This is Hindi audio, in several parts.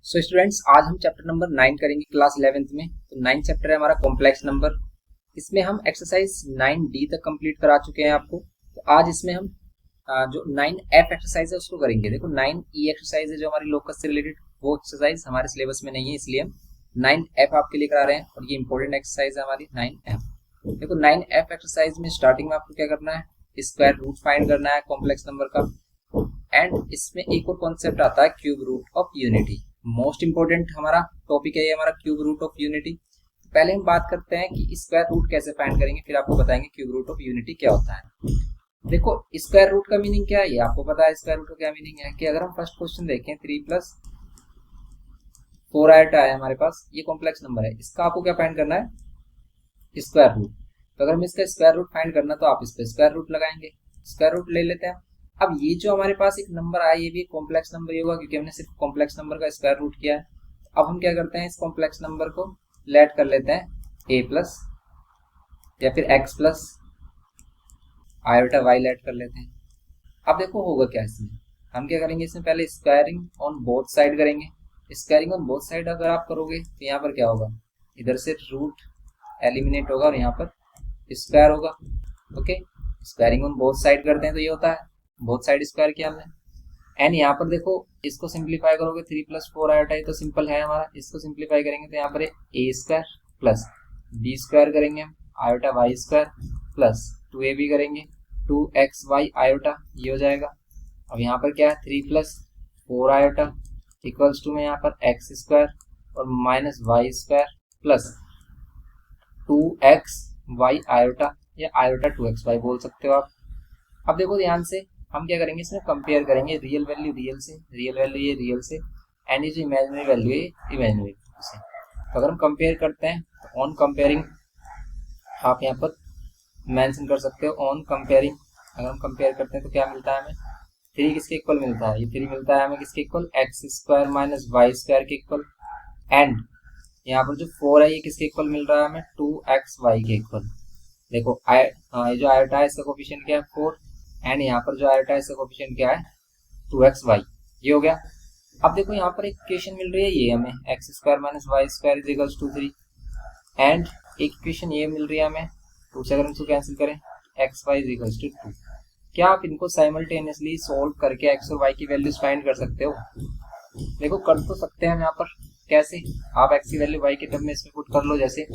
सो स्टूडेंट्स, आज हम चैप्टर नंबर 9 करेंगे क्लास 11th में। तो 9 चैप्टर है हमारा कॉम्प्लेक्स नंबर। इसमें हम एक्सरसाइज 9D तक कंप्लीट करा चुके हैं आपको। तो आज इसमें हम जो 9F एक्सरसाइज है उसको करेंगे। देखो 9E एक्सरसाइज है जो हमारी लोकस से रिलेटेड, वो एक्सरसाइज हमारे सिलेबस में नहीं है, इसलिए हम 9F आपके लिए करा रहे हैं और ये इंपॉर्टेंट एक्सरसाइज है हमारी 9F। देखो 9F एक्सरसाइज में स्टार्टिंग में आपको क्या करना है, स्क्वायर रूट फाइंड करना है कॉम्प्लेक्स नंबर का। एंड इसमें एक और कॉन्सेप्ट आता है cube root of unity. Most important हमारा टॉपिक है ये हमारा क्यूब रूट ऑफ यूनिटी। पहले हम बात करते हैं कि स्क्वायर रूट कैसे फाइंड करेंगे, फिर आपको बताएंगे क्यूब रूट ऑफ यूनिटी क्या होता है। देखो स्क्वायर रूट का मीनिंग क्या है, ये आपको पता है। स्क्वायर रूट का क्या मीनिंग है कि अगर हम फर्स्ट क्वेश्चन देखें 3 + 4 आया है हमारे पास, ये कॉम्प्लेक्स नंबर है, इसका आपको क्या फाइंड करना है, स्क्वायर रूट। तो अगर हम इसका स्क्वायर रूट फाइंड करना तो आप इस पर स्क्वायर रूट लगाएंगे, स्क्वायर रूट ले लेते हैं। अब ये जो हमारे पास एक नंबर आया ये भी कॉम्प्लेक्स नंबर ही होगा क्योंकि हमने सिर्फ कॉम्प्लेक्स नंबर का स्क्वायर रूट किया है। अब हम क्या करते हैं, इस कॉम्प्लेक्स नंबर को लेट कर लेते हैं a+ या फिर x+ i/y लेट कर लेते हैं। अब देखो होगा क्या इसमें, हम क्या करेंगे, इसमें पहले स्क्वायरिंग ऑन बोथ साइड करेंगे। स्क्वायरिंग ऑन बोथ साइड अगर आप करोगे तो यहाँ पर क्या होगा, इधर से रूट एलिमिनेट होगा और यहाँ पर स्क्वायर होगा। Okay, squaring on both side करते हैं तो ये होता है, बोथ साइड स्क्वायर किया हमने। एंड यहाँ पर देखो इसको सिंप्लीफाई करोगे, 3 + 4 आया तो सिंपल है हमारा। इसको सिंप्लीफाई करेंगे तो यहाँ पर a² + b² करेंगे हम, i/y² + 2ab करेंगे 2xy i, ये हो जाएगा। अब यहाँ पर क्या है, 3 + 4 आयोटा इक्वल्स टू में यहाँ पर x² और -y² + 2xy आयोटा या आयोटा 2xy बोल सकते हो आप। अब देखो ध्यान से हम क्या करेंगे, इसमें कंपेयर करेंगे रियल वैल्यू रियल से, रियल वैल्यू ये रियल से, एंड ये जो इमेजिनरी वैल्यू है इमेजिनरी से। तो अगर हम कंपेयर करते हैं तो ऑन कंपेयरिंग आप यहाँ पर मेंशन कर सकते हो, ऑन कंपेयरिंग अगर हम कंपेयर करते हैं तो क्या मिलता है हमें, 3 किसके इक्वल मिलता है, ये 3 मिलता है हमें किसके इक्वल, x² - y² के इक्वल। एंड यहाँ पर जो 4 है ये किसके इक्वल मिल रहा है हमें, 2xy के इक्वल। देखो ये जो आयोटा है इसका कोफिशिएंट क्या है, 4, एंड यहाँ पर जो आयोटा है इसका कोफिशिएंट क्या है, 2xy, ये हो गया। अब देखो यहाँ पर एक इक्वेशन मिल रही है ये हमें, x² - y² = 3, एंड एक इक्वेशन ये मिल रही है हमें 2 से, अगर हम इसको कैंसिल करें xy = 2। क्या आप इनको साइमल्टेनियसली सोल्व करके x और y की वैल्यूज फाइंड कर सकते हो? देखो कर तो सकते हैं हम यहाँ पर, कैसे, आप x की वैल्यू y के टर्म में इसमें पुट कर लो। जैसे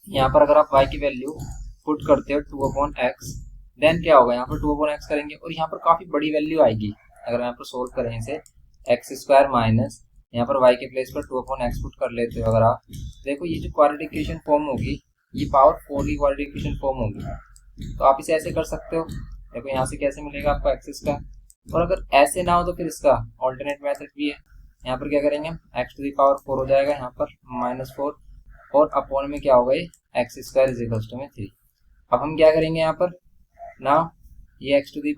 यहाँ पर अगर आप y की वैल्यू पुट करते हो 2/x, देन क्या होगा, यहाँ पर 2/x करेंगे और यहाँ पर काफी बड़ी वैल्यू आएगी। अगर यहाँ पर सोल्व करें इसे, x² माइनस यहाँ पर y के प्लेस पर 2/x पुट कर लेते हो अगर आप, देखो ये जो क्वाड्रेटिक इक्वेशन फॉर्म होगी ये पावर 4 की क्वाड्रेटिक इक्वेशन फॉर्म होगी। तो आप इसे ऐसे कर सकते हो, देखो यहाँ से कैसे मिलेगा आपको x², और अगर ऐसे ना हो तो फिर इसका ऑल्टरनेट मेथड भी है। यहाँ पर क्या करेंगे, x⁴ हो जाएगा यहाँ पर -4 और अपॉन में क्या होगा ये x² = 3। अब हम क्या करेंगे यहाँ पर, ना ये x⁴ है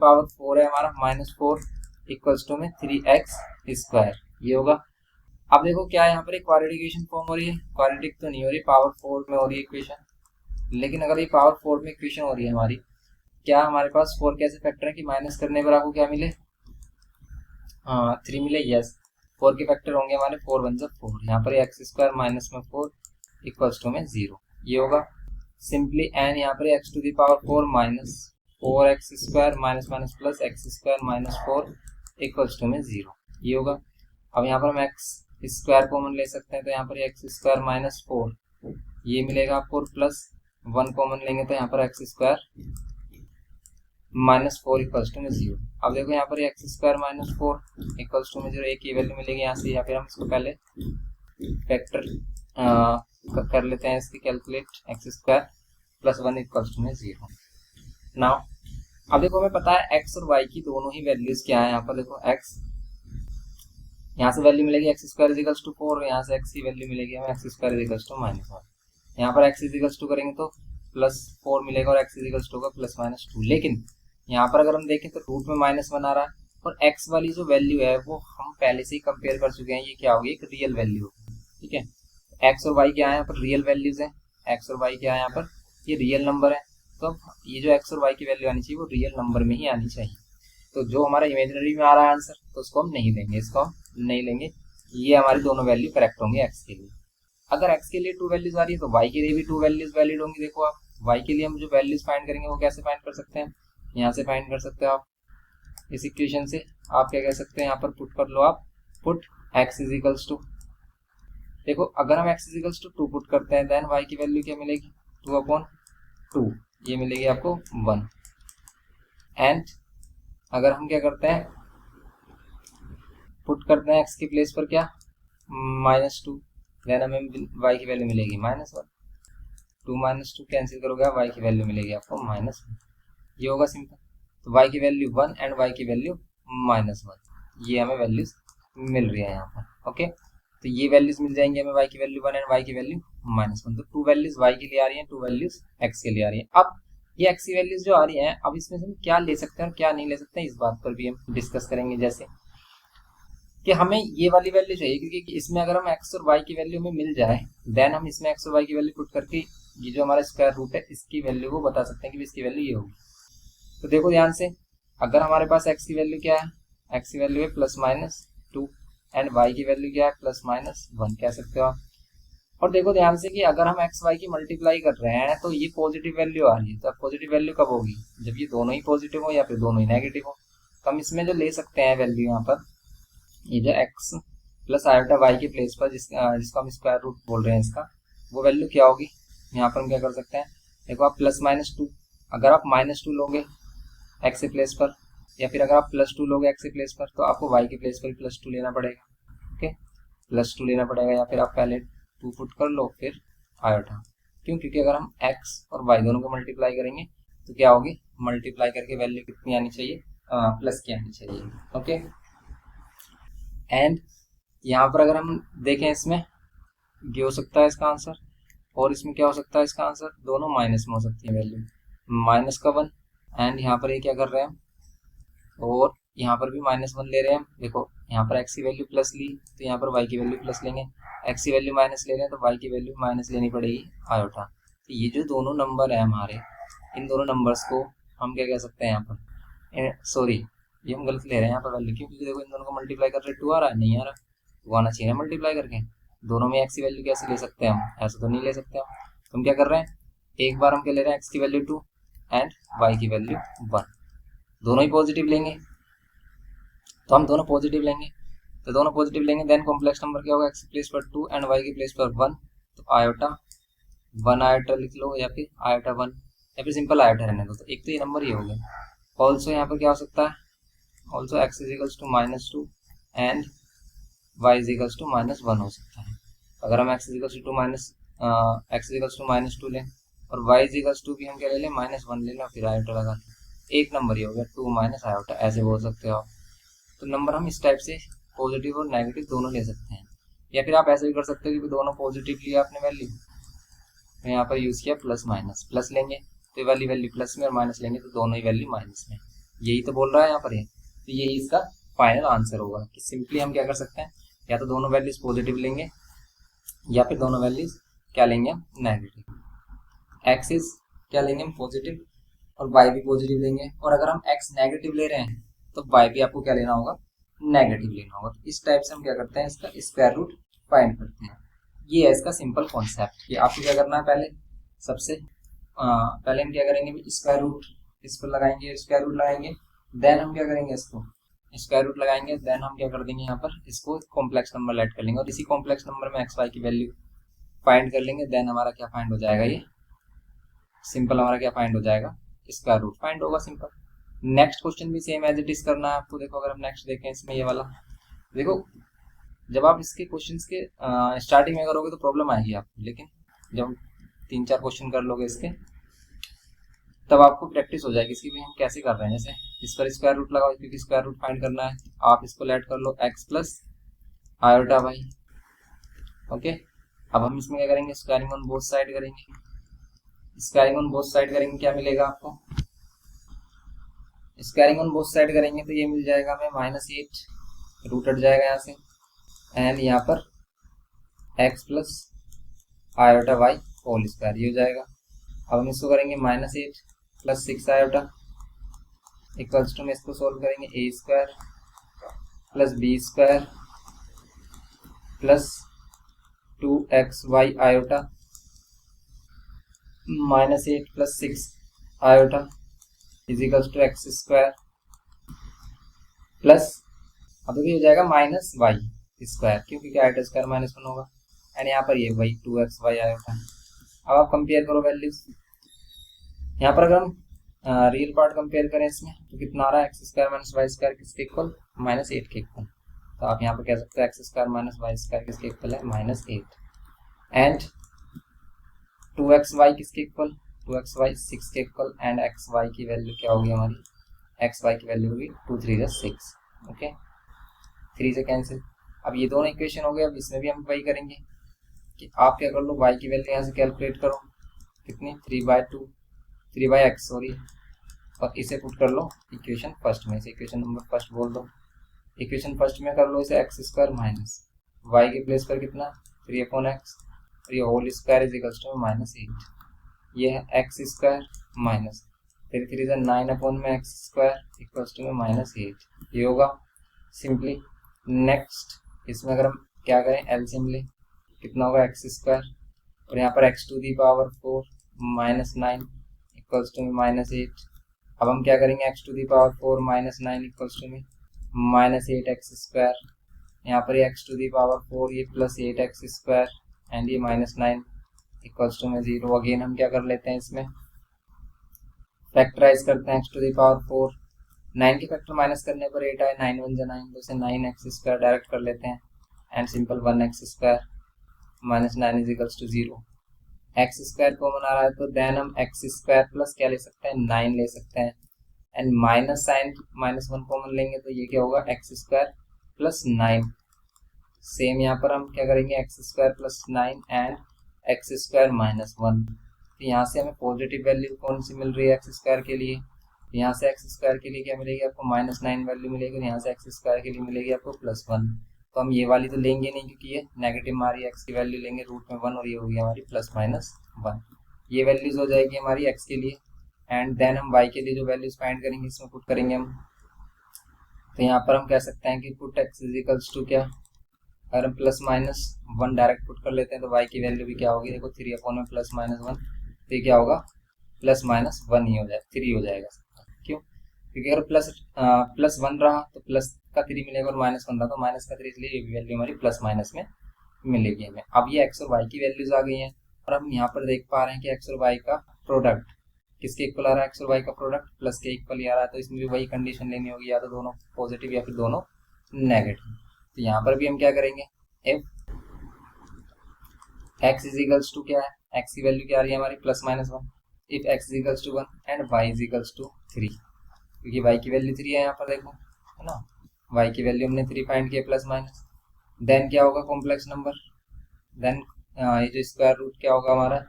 हमारा -4 = 3x², ये होगा। अब देखो क्या है, यहाँ पर एक क्वाड्रेटिक इक्वेशन फॉर्म हो रही है, क्वाड्रेटिक तो नहीं हो रही, पावर 4 में हो रही है इक्वेशन। लेकिन अगर ये पावर 4 में इक्वेशन हो रही है हमारी, क्या हमारे पास 4 कैसे फैक्टर है कि माइनस करने पर आपको क्या मिले, 3 मिले, यस। 4 के फैक्टर होंगे हमारे 4 × 4, यहाँ पर x² - -4 = 0, ये होगा सिंपली। एंड यहाँ पर x⁴ -4x² प्लस x² - 4 = 0, ये होगा। अब यहाँ पर हम x² कॉमन ले सकते हैं तो यहाँ पर x² - 4 ये मिलेगा आपको, प्लस 1 कॉमन लेंगे तो यहाँ पर x² - 4 = 0। अब देखो यहाँ पर x² - 4 = 0, एक ही वैल्यू मिलेगी यहाँ से, या फिर हम इसको पहले फैक्टर कर लेते हैं इसकी कैलकुलेट, x² + 1 = 0। नाउ अब देखो हमें पता है x और y की दोनों ही वैल्यूज क्या है। यहाँ पर देखो x, यहाँ से वैल्यू मिलेगी x² = 4 और यहाँ से x की वैल्यू मिलेगी हमें x² = -1। यहाँ पर x = करेंगे तो +4 मिलेगा और x होगा +-2। लेकिन यहाँ पर अगर हम देखें तो रूट में -1 आ रहा है और x वाली जो वैल्यू है वो हम पहले से ही कंपेयर कर चुके हैं, ये क्या होगी, एक रियल वैल्यू, ठीक है। x और y क्या है यहाँ पर, रियल वैल्यूज हैं, x और y क्या है यहाँ पर, ये रियल नंबर है। तो ये जो x और y की वैल्यू आनी चाहिए वो रियल नंबर में ही आनी चाहिए। तो जो हमारा इमेजिनरी में आ रहा है आंसर, तो उसको हम नहीं लेंगे, इसको हम नहीं लेंगे। ये हमारी दोनों वैल्यू करेक्ट होंगी एक्स के लिए। अगर एक्स के लिए 2 वैल्यूज आ रही है तो वाई के लिए भी 2 वैल्यूज वैलिड होंगी। देखो आप वाई के लिए हम जो वैल्यूज फाइंड करेंगे वो कैसे फाइंड कर सकते हैं, यहाँ से फाइंड कर सकते हो आप इस इक्वेशन से। आप क्या कह सकते हैं, यहाँ पर पुट कर लो आप, put x is equals to, देखो अगर हम x is equals to 2 put करते हैं देन वाई की वैल्यू क्या मिलेगी, 2/2, ये मिलेगी आपको 1। एंड अगर हम क्या करते हैं, पुट करते हैं एक्स की प्लेस पर क्या, -2, देन हमें वाई की वैल्यू मिलेगी -1। 2 - 2 कैंसिल करोगे आप, वाई की वैल्यू मिलेगी आपको -1। ये होगा सिंपल। तो वाई की वैल्यू 1 एंड वाई की वैल्यू -1, ये हमें वैल्यूज मिल रही है यहाँ पर। ओके, तो ये वैल्यूज मिल जाएंगी हमें, वाई की वैल्यू 1 एंड वाई की वैल्यू -1। तो 2 वैल्यूज वाई के लिए आ रही है, 2 वैल्यूज एक्स के लिए आ रही है। अब ये एक्स की वैल्यूज जो आ रही हैं, अब इसमें से हम क्या ले सकते हैं और क्या नहीं ले सकते हैं, इस बात पर भी हम डिस्कस करेंगे। जैसे कि हमें ये वाली वैल्यू चाहिए, क्योंकि इसमें अगर हम एक्स और वाई की वैल्यू हमें मिल जाए देन हम इसमें एक्स और वाई की वैल्यू पुट करके ये जो हमारा स्क्वायर रूट है इसकी वैल्यू को बता सकते हैं कि इसकी वैल्यू ये होगी। तो देखो ध्यान से, अगर हमारे पास एक्स की वैल्यू क्या है, एक्स की वैल्यू है +-2 एंड वाई की वैल्यू क्या है +-1 कह सकते हो आप। और देखो ध्यान से कि अगर हम एक्स वाई की मल्टीप्लाई कर रहे हैं तो ये पॉजिटिव वैल्यू आ रही है। तो अब पॉजिटिव वैल्यू कब होगी, जब ये दोनों ही पॉजिटिव हो या फिर दोनों ही नेगेटिव हो। तो हम इसमें जो ले सकते हैं वैल्यू यहाँ पर, ये जो x प्लस आयोटा वाई की प्लेस पर जिसको हम स्क्वायर रूट बोल रहे हैं इसका, वो वैल्यू क्या होगी, यहाँ पर हम क्या कर सकते हैं, देखो आप +-2, अगर आप -2 लोगे x के प्लेस पर या फिर अगर आप +2 लोगे x के प्लेस पर तो आपको y के प्लेस पर +2 लेना पड़ेगा। ओके, +2 लेना पड़ेगा, या फिर आप पहले 2 पुट कर लो फिर आयोटा। क्यों, क्योंकि अगर हम x और y दोनों को मल्टीप्लाई करेंगे तो क्या होगी, मल्टीप्लाई करके वैल्यू कितनी आनी चाहिए, प्लस की आनी चाहिए। ओके, एंड यहाँ पर अगर हम देखें इसमें ये हो सकता है इसका आंसर, और इसमें क्या हो सकता है इसका आंसर, दोनों माइनस में हो सकती है वैल्यू, -1 एंड यहाँ पर ये क्या कर रहे हैं, और यहाँ पर भी -1 ले रहे हैं। देखो यहाँ पर x की वैल्यू प्लस ली तो यहाँ पर y की वैल्यू प्लस लेंगे, x की वैल्यू माइनस ले रहे हैं तो y की वैल्यू माइनस लेनी पड़ेगी आयोटा। तो ये जो दोनों नंबर है हमारे, इन दोनों नंबर्स को हम क्या कह सकते हैं यहाँ पर, सॉरी ये हम गलत ले रहे हैं यहाँ पर वैल्यू, क्योंकि देखो इन दोनों को मल्टीप्लाई कर रहे 2 आ रहा है, नहीं आ रहा, 2 आना चाहिए मल्टीप्लाई करके। दोनों में एक्स की वैल्यू कैसे ले सकते हैं हम, ऐसा तो नहीं ले सकते हम। तो हम क्या कर रहे हैं, एक बार हम क्या ले रहे हैं, एक्स की वैल्यू 2 एंड वाई की वैल्यू 1, दोनों ही पॉजिटिव लेंगे। तो हम दोनों पॉजिटिव लेंगे, तो दोनों पॉजिटिव लेंगे देन कॉम्प्लेक्स नंबर क्या होगा, एक्स की प्लेस पर 2 एंड वाई की प्लेस पर 1, तो आयोटा 1 आयोटा लिख लो, या फिर आयोटा 1, या फिर सिंपल आयोटा रहने दो। तो एक तो ये नंबर ये हो गया। ऑल्सो यहाँ पर क्या हो सकता है, also x is equals to -2 and y is equals to -1 हो सकता है। अगर हम x is equals to -2 लें और y is equals to भी हम क्या ले लें, -1 ले लें, फिर आयोटा लगा लें, एक नंबर ये हो गया 2 माइनस आयोटा, ऐसे बोल सकते हो आप। तो नंबर हम इस टाइप से पॉजिटिव और नेगेटिव दोनों ले सकते हैं, या फिर आप ऐसे भी कर सकते हो कि दोनों पॉजिटिव लिया आपने वैल्यू, तो यहाँ पर यूज़ किया +-, प्लस लेंगे तो ये वाली वैल्यू प्लस में और माइनस लेंगे तो दोनों ही वैल्यू माइनस में, यही तो बोल रहा है यहाँ पर ये। तो यही इसका फाइनल आंसर होगा कि सिंपली हम क्या कर सकते हैं, या तो दोनों वैल्यूज पॉजिटिव लेंगे या फिर दोनों वैल्यूज क्या लेंगे हम, नेगेटिव। एक्सिस क्या लेंगे हम, पॉजिटिव, और वाई भी पॉजिटिव लेंगे, और अगर हम एक्स नेगेटिव ले रहे हैं तो वाई भी आपको क्या लेना होगा, नेगेटिव लेना होगा। तो इस टाइप से हम क्या करते हैं, इसका स्क्वायर रूट फाइंड करते हैं। ये है इसका सिंपल कॉन्सेप्ट। कि आपको क्या करना है, पहले सबसे पहले हम क्या करेंगे, स्क्वायर रूट इस पर लगाएंगे, स्क्वायर रूट लगाएंगे, देन हम क्या करेंगे, इसको स्क्वायर रूट लगाएंगे, देन हम क्या कर देंगे, यहाँ पर इसको कॉम्प्लेक्स नंबर ऐड कर लेंगे, और इसी कॉम्प्लेक्स नंबर में एक्स वाई की वैल्यू फाइंड कर लेंगे। देन हमारा क्या फाइंड हो जाएगा, ये सिंपल हमारा क्या फाइंड हो जाएगा, स्क्वायर रूट फाइंड होगा सिंपल। नेक्स्ट क्वेश्चन भी सेम एज इट इज करना है आपको। देखो अगर हम नेक्स्ट देखें इसमें, ये वाला देखो, जब आप इसके क्वेश्चंस के स्टार्टिंग में करोगे तो प्रॉब्लम आएगी आपको, लेकिन जब 3-4 क्वेश्चन कर लोगे इसके, तब आपको प्रैक्टिस हो जाएगी इसकी भी हम कैसे कर रहे हैं। जैसे इस पर स्क्वायर रूट लगाओ, क्योंकि स्क्वायर रूट फाइंड करना है, आप इसको ऐड कर लो x plus iota y. Okay, अब हम इसमें क्या करेंगे, स्क्वायरिंग ऑन बोथ साइड करेंगे। स्क्वायरिंग ऑन बोथ साइड करेंगे, क्या मिलेगा आपको, स्क्वायरिंग ऑन बोथ साइड करेंगे तो ये मिल जाएगा हमें -8, रूट हट जाएगा यहाँ से, एंड यहाँ पर x plus iota y whole square, ये हो जाएगा। अब हम इसको करेंगे -8 प्लस 6 आयोटा इक्वल्स टू में इसको सोल्व करेंगे a² plus b² plus 2xy iota minus 8 plus 6 iota equals to x square plus, अब देखिए हो जाएगा माइनस वाई स्क्वायर, क्योंकि क्या आयोटा स्क्वायर माइनस 1 होगा, एंड यहाँ पर ये वही 2xy आयोटा। अब आप कंपेयर करो वैल्यूज, यहाँ पर अगर हम रियल पार्ट कंपेयर करें इसमें तो कितना आ रहा है, x square minus y square किसके इक्वल, माइनस 8 के इक्वल। तो आप यहाँ पर कह सकते हो x square minus y square किसके इक्वल है, माइनस 8, एंड 2xy किसके इक्वल, 2xy 6 के इक्वल, एंड xy की वैल्यू क्या होगी हमारी, xy की वैल्यू होगी 2 3 6, ओके 3 से कैंसिल। अब ये दोनों इक्वेशन हो गए, अब इसमें भी हम वही करेंगे कि आप क्या कर लो, y की वैल्यू यहाँ से कैलकुलेट करो, कितनी 3/x सॉरी, और इसे पुट कर लो इक्वेशन फर्स्ट में, इसे इक्वेशन नंबर फर्स्ट बोल दो, इक्वेशन फर्स्ट में कर लो इसे एक्स स्क्वायर माइनस वाई के प्लेस पर कितना 3/x, और ये whole square is equals to minus 8, ये है एक्स स्क्वायर माइनस 3 3 9 में एक्स स्क्वायर इक्वल्स टू में माइनस 8, ये होगा सिंपली। नेक्स्ट इसमें अगर हम क्या करें एलसीएम ले, कितना होगा एक्स स्क्वायर, और यहाँ पर x to the power 4 minus 9 equals to में माइनस 8। अब हम क्या करेंगे, x to the power 4 minus 9 equals to में माइनस 8 एक्स स्क्वायर, यहाँ पर ये एक्स टू दी पावर 4 ये प्लस 8 एक्स स्क्वायर, एंड ये माइनस 9 इक्वल्स टू में 0। अगेन हम क्या कर लेते हैं, इसमें फैक्टराइज करते हैं, एक्स टू दी पावर 4 9 के फैक्टर माइनस करने पर 8 आए, 9 1 9 तो इसे 9 एक्स स्क्वायर डायरेक्ट कर लेते हैं, and simple 1 X square minus 9 is equals to 0। X square common आ रहा है तो देन हम एक्स स्क्वायर प्लस क्या ले सकते हैं 9 ले सकते हैं, and minus sine minus 1 common लेंगे तो ये क्या होगा एक्स स्क्वायर प्लस 9। सेम यहाँ पर हम क्या करेंगे, x square plus 9 and x square minus 1, तो यहाँ से हमें पॉजिटिव वैल्यू कौन सी मिल रही है एक्स स्क्वायर के लिए, यहाँ से एक्स स्क्वायर के लिए क्या मिलेगी आपको माइनस 9 वैल्यू मिलेगी, और यहाँ से एक्स स्क्वायर के लिए मिलेगी आपको प्लस 1। तो हम ये वाली तो लेंगे नहीं क्योंकि ये नेगेटिव हमारी एक्स की वैल्यू लेंगे रूट में 1, और ये होगी हमारी प्लस माइनस 1। ये वैल्यूज हो जाएगी हमारी एक्स के लिए, एंड देन हम वाई के लिए जो वैल्यूज फाइंड करेंगे इसमें पुट करेंगे हम। तो यहाँ पर हम कह सकते हैं कि put x is equals to क्या, अगर हम प्लस माइनस 1 डायरेक्ट पुट कर लेते हैं तो वाई की वैल्यू भी क्या होगी, देखो 3/में प्लस माइनस 1, तो ये क्या होगा प्लस माइनस 1 ही हो जाएगा, 3 हो जाएगा। क्यों, क्योंकि अगर प्लस 1 रहा तो प्लस का 3 मिलेगा, और माइनस 1 रहा तो माइनस का 3, इसलिए ये वैल्यू हमारी प्लस माइनस में मिलेगी हमें। अब ये एक्स और वाई की वैल्यूज आ गई हैं, और हम यहाँ पर देख पा रहे हैं कि एक्स और वाई का प्रोडक्ट किसके इक्वल आ रहा है, एक्स और वाई का प्रोडक्ट प्लस के इक्वल ही आ रहा है, तो इसमें भी वही कंडीशन लेनी होगी, या तो दोनों पॉजिटिव या फिर दोनों नेगेटिव। तो यहाँ पर भी हम क्या करेंगे, if x is equals to क्या है, एक्स की वैल्यू क्या आ रही है हमारी plus minus 1, if x is equals to 1 and y is equals to 3, क्योंकि वाई की वैल्यू 3 है यहाँ पर देखो, है ना, वाई की वैल्यू हमने 3 फाइंड किया प्लस माइनस, देन क्या होगा कॉम्प्लेक्स नंबर, देन ये जो स्क्वायर रूट क्या होगा हमारा,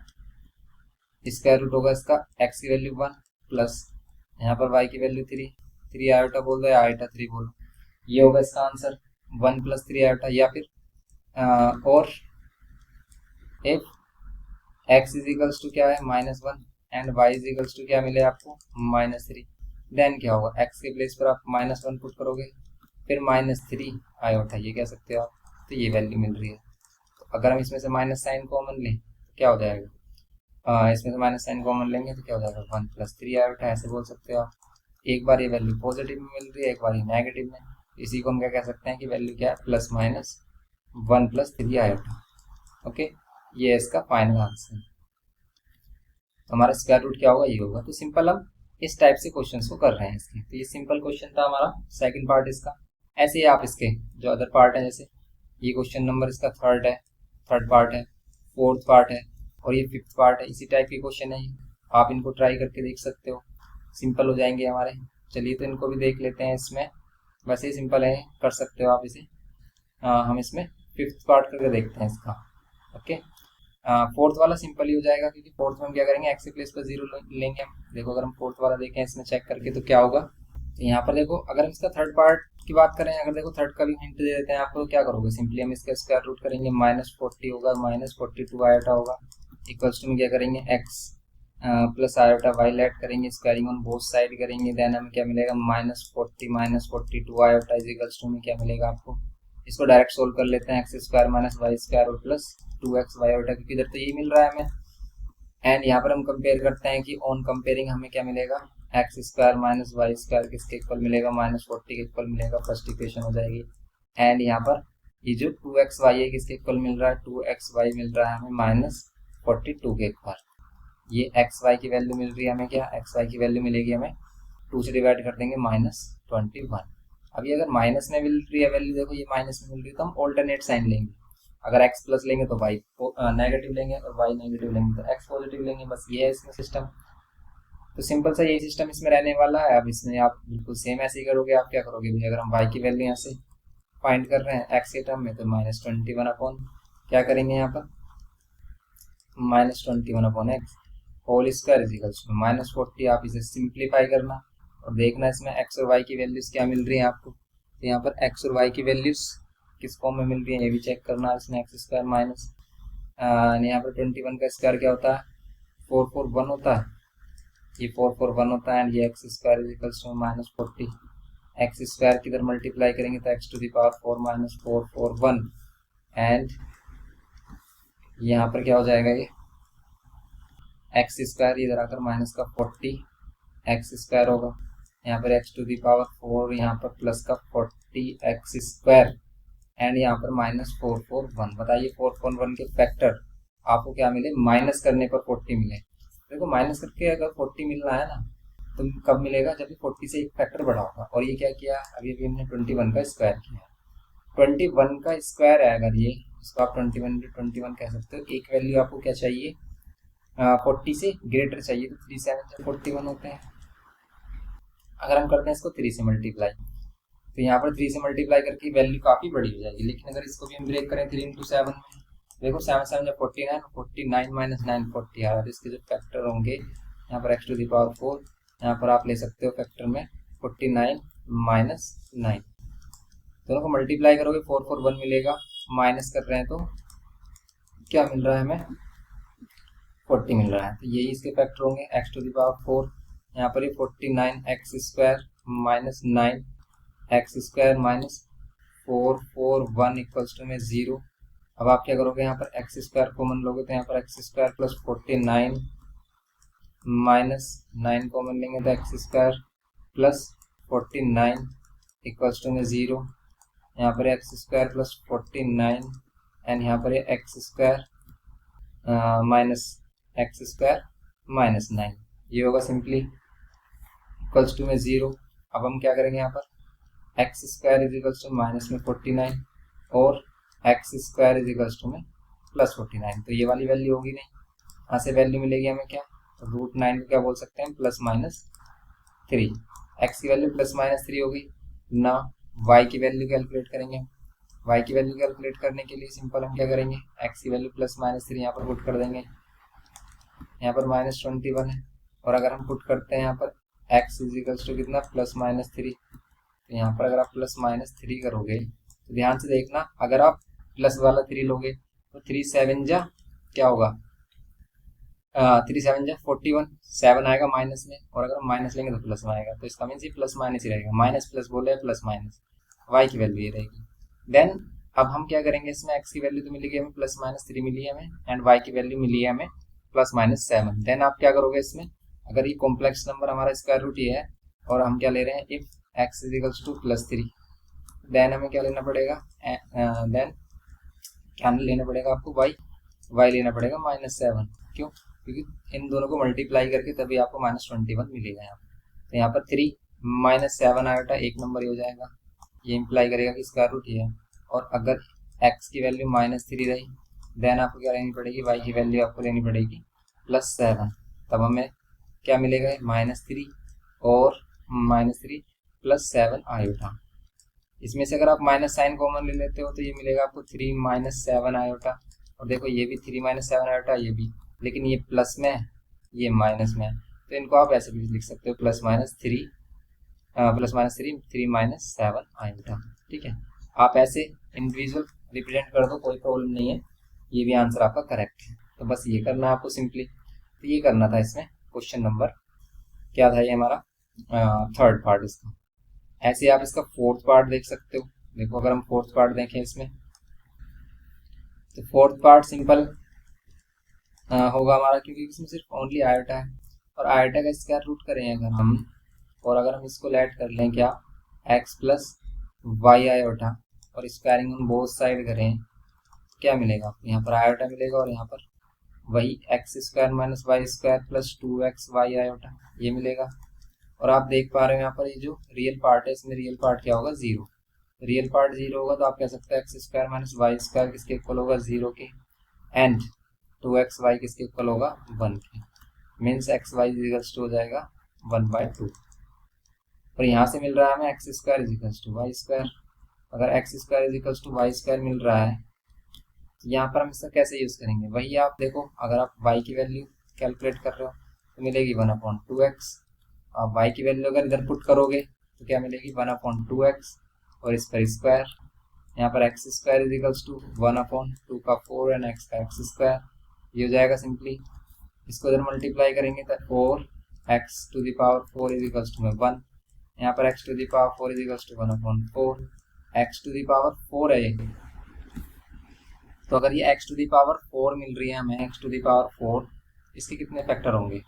स्क्वायर रूट होगा इसका एक्स की वैल्यू 1 प्लस यहाँ पर वाई की वैल्यू 3 आयोटा बोल दो या आयोटा 3 बोलो, ये होगा इसका आंसर 1 प्लस 3 आयोटा। या फिर और if x is equals to क्या है -1 and y is equals to क्या मिले आपको -3, देन क्या होगा एक्स के प्लेस पर आप -1 पुट करोगे, फिर -3 आयोटा, ये कह सकते हो आप, तो ये वैल्यू मिल रही है। तो अगर हम इसमें से माइनस साइन कॉमन लें तो क्या हो जाएगा, इसमें से माइनस साइन कॉमन लेंगे तो क्या हो जाएगा 1 प्लस 3 आयोटा, ऐसे बोल सकते हो आप। एक बार ये वैल्यू पॉजिटिव में मिल रही है, एक बार ये नेगेटिव में, इसी को हम क्या कह सकते हैं कि वैल्यू क्या है plus minus 1 plus 3 iota. Okay, ये है इसका फाइनल आंसर। हमारा स्क्वायर रूट क्या होगा, ये होगा। तो सिंपल हम इस टाइप से क्वेश्चंस को कर रहे हैं इसके। तो ये सिंपल क्वेश्चन था हमारा सेकंड पार्ट इसका। ऐसे ही आप इसके जो अदर पार्ट है, जैसे ये क्वेश्चन नंबर इसका थर्ड पार्ट है, फोर्थ पार्ट है, और ये फिफ्थ पार्ट है, इसी टाइप के क्वेश्चन है। आप इनको ट्राई करके देख सकते हो, सिंपल हो जाएंगे हमारे। चलिए तो इनको भी देख लेते हैं। इसमें वैसे ही सिंपल है, कर सकते हो आप इसे। हम इसमें फिफ्थ पार्ट करके देखते हैं इसका। ओके, फोर्थ वाला सिंपल ही हो जाएगा, क्योंकि फोर्थ में हम क्या करेंगे, एक्स के प्लेस पर 0 लेंगे हम। देखो अगर हम फोर्थ वाला देखें इसमें चेक करके तो क्या होगा, तो यहाँ पर देखो अगर हम इसका थर्ड पार्ट की बात करें, अगर देखो थर्ड का भी हिंट दे देते हैं आपको, क्या करोगे, सिंपली हम इसका स्क्वायर रूट करेंगे, -40 होगा, -42 आयोटा होगा, इक्वल्स टू में क्या करेंगे x plus iota y let करेंगे, स्क्वायरिंग ऑन बोथ साइड करेंगे, देन हमें क्या मिलेगा -40 -42 आयोटा इज इक्वल्स टू में क्या मिलेगा आपको इसको डायरेक्ट सोल्व कर लेते हैं, x square minus y square और प्लस 2x वाई और क्योंकि इधर तो यही मिल रहा है हमें। एंड यहाँ पर हम कंपेयर करते हैं कि ऑन कंपेयरिंग हमें क्या मिलेगा, x square minus y square किसके इक्वल मिलेगा, -40 के इक्वल मिलेगा, फर्स्ट इक्वेशन हो जाएगी। एंड यहाँ पर ये जो 2xy है किसके इक्वल मिल रहा है, 2xy मिल रहा है हमें -42 के इक्वल। ये xy की वैल्यू मिल रही है हमें, क्या xy की वैल्यू मिलेगी हमें 2 से डिवाइड कर देंगे -21। अभी अगर माइनस में मिल रही है वैल्यू, देखो ये माइनस में मिल रही है तो हम ऑल्टरनेट साइन लेंगे। अगर x प्लस लेंगे तो y नेगेटिव लेंगे और y नेगेटिव लेंगे तो x पॉजिटिव लेंगे। बस ये है इसमें सिस्टम। तो सिंपल सा यही सिस्टम इसमें रहने वाला है। अब इसमें आप बिल्कुल सेम ऐसे ही करोगे। आप क्या करोगे भाई, अगर हम y की वैल्यू यहाँ से फाइंड कर रहे हैं x के टर्म में तो -21 अपॉन क्या करेंगे यहाँ पर -21 upon x whole square is equals to -40। आप इसे सिंप्लीफाई करना और देखना इसमें x और y की वैल्यूज क्या मिल रही है आपको। तो यहाँ पर x और y की वैल्यूज किस फॉर्म में मिल रही है ये भी चेक करना। इसमें एक्स स्क्वायर माइनस यहाँ पर 21 का स्क्वायर क्या होता है 441 होता है, ये 441 होता है। एंड ये x square is equals to -40। X square किधर मल्टीप्लाई करेंगे तो x टू द पावर 4 -441 एंड यहाँ पर क्या हो जाएगा ये एक्स स्क्वायर इधर आकर माइनस का 40 एक्स स्क्वायर होगा, यहाँ पर x टू द पावर 4 यहाँ पर प्लस का 40 एक्स स्क्वायर एंड यहाँ पर -441। बताइए 441 के फैक्टर आपको क्या मिले, माइनस करने पर 40 मिले। देखो माइनस करके अगर 40 मिल रहा है ना तो कब मिलेगा, जब 40 से एक फैक्टर बढ़ा होगा। और ये क्या किया अभी अभी हमने 21 का स्क्वायर किया, 21 का स्क्वायर है अगर ये, इसको आप 21 कह सकते हो। एक वैल्यू आपको क्या चाहिए 40 से ग्रेटर चाहिए, तो 3 7 41 होते हैं। अगर हम करते हैं इसको 3 से मल्टीप्लाई तो यहाँ पर 3 से मल्टीप्लाई करके वैल्यू काफ़ी बड़ी हो जाएगी। लेकिन अगर इसको भी हम ब्रेक करें 3 × 7 में, देखो 7 7 जब 49 49 - 9 40 आ रहा है। इसके जो फैक्टर होंगे यहाँ पर x टू द पावर 4, यहाँ पर आप ले सकते हो फैक्टर में 49 - 9, दोनों को मल्टीप्लाई करोगे 441 मिलेगा, माइनस कर रहे हैं तो क्या मिल रहा है हमें 40 मिल रहा है। तो यही इसके फैक्टर होंगे x टू द पावर 4, यहाँ पर ये 49 x square -9 x square -441 equals to में 0। अब आप क्या करोगे यहाँ पर एक्स स्क्वायर कॉमन लोगे तो यहाँ पर एक्स स्क्वायर प्लस 49 -9 कॉमन लेंगे तो x square plus 49 equals to में 0। यहाँ पर एक्स स्क्वायर प्लस 49 एंड यहाँ पर x square minus x square -9, ये होगा सिंपली इक्वल्स टू में 0। अब हम क्या करेंगे यहाँ पर x square is equals to minus में 49 और x square is equals to में प्लस 49, तो ये वाली वैल्यू होगी नहीं। यहाँ से वैल्यू मिलेगी हमें क्या, √9 को क्या बोल सकते हैं +-3। एक्स की वैल्यू +-3 होगी ना। वाई की वैल्यू कैलकुलेट करेंगे। वाई की वैल्यू कैलकुलेट करने के लिए सिंपल हम क्या करेंगे, एक्स की वैल्यू +-3 यहाँ पर पुट कर देंगे, यहाँ पर -21 है। और अगर हम पुट करते हैं यहाँ पर एक्स इज इक्वल्स टू कितना +-3, तो यहाँ पर अगर आप +-3 करोगे तो ध्यान से देखना, अगर आप प्लस वाला 3 लोगे तो 3 7 जा क्या होगा 3 7 जा 41, 7 आएगा माइनस में, और अगर हम माइनस लेंगे तो प्लस में आएगा। तो इसका मीन्स ये प्लस माइनस ही रहेगा, माइनस प्लस बोले प्लस माइनस, वाई की वैल्यू ये रहेगी। देन अब हम क्या करेंगे, इसमें एक्स की वैल्यू तो मिलेगी हमें +-3 मिली है हमें, एंड वाई की वैल्यू मिली है हमें +-7। देन आप क्या करोगे इसमें, अगर ये कॉम्प्लेक्स नंबर हमारा स्क्वायर रूट ये है और हम क्या ले रहे हैं if x is equals to +3, then हमें क्या लेना पड़ेगा, देन क्या लेना पड़ेगा आपको y लेना पड़ेगा -7। क्यों, क्योंकि इन दोनों को मल्टीप्लाई करके तभी आपको -21 मिलेगा यहाँ पर। तो यहाँ पर 3 - 7 आएगा, एक नंबर ही हो जाएगा, ये इम्प्लाई करेगा कि स्क्वायर रूट ये है। और अगर x की वैल्यू -3 रही देन आपको क्या लेनी पड़ेगी, y की वैल्यू आपको लेनी पड़ेगी +7, तब हमें क्या मिलेगा -3 और -3 +7 आयोटा। इसमें से अगर आप माइनस साइन कॉमन ले लेते हो तो ये मिलेगा आपको 3 - 7 आयोटा। और देखो ये भी 3 - 7 आयोटा, ये भी, लेकिन ये प्लस में है ये माइनस में है, तो इनको आप ऐसे भी लिख सकते हो +-3 3 - 7 आयोटा। ठीक है, आप ऐसे इंडिविजुअल रिप्रेजेंट कर दो, कोई प्रॉब्लम नहीं है, ये भी आंसर आपका करेक्ट है। तो बस ये करना है आपको सिंपली, तो ये करना था इसमें क्वेश्चन नंबर क्या था ये हमारा थर्ड पार्ट इसका। ऐसे आप इसका फोर्थ पार्ट देख सकते हो। देखो अगर हम फोर्थ पार्ट देखें इसमें, तो फोर्थ पार्ट सिंपल होगा हमारा, क्योंकि इसमें सिर्फ ओनली आयोटा है, और आयोटा का स्क्वायर रूट करें अगर हम, और अगर हम इसको लेट कर लें क्या, एक्स प्लस वाई आयोटा, और स्क्वायरिंग ऑन बोथ साइड करें, क्या मिलेगा आपको, यहाँ पर आयोटा मिलेगा और यहाँ पर वही x square minus y square plus 2x y iota, ये मिलेगा। और आप देख पा रहे हो यहाँ पर ये जो रियल पार्ट है, इसमें रियल पार्ट क्या होगा, जीरो। रियल पार्ट जीरो होगा तो आप कह सकते हैं x square minus y square किसके इक्वल होगा, जीरो के, एंड 2x y किसके इक्वल होगा, 1 के। Means x y equals to हो जाएगा 1/2। और यहाँ से मिल रहा है हमें X square equals to Y square. अगर X square equals to Y square मिल रहा है, तो यहाँ पर हम इसका कैसे यूज़ करेंगे, वही आप देखो, अगर आप y की वैल्यू कैलकुलेट कर रहे हो तो मिलेगी 1/2x। आप y की वैल्यू अगर इधर पुट करोगे तो क्या मिलेगी, 1/2x, और इस पर स्क्वायर, यहाँ पर एक्स स्क्वायर इजिकल्स टू 1/2 का 4 एंड एक्स का एक्स स्क्वायर, ये हो जाएगा सिंपली। इसको इधर मल्टीप्लाई करेंगे तो 4x⁴ इजिकल्स टू में 1, यहाँ पर x⁴ इजिकल्स टू 1/4, x⁴ है। तो अगर ये x⁴ मिल रही है हमें, x⁴, इसके कितने फैक्टर होंगे,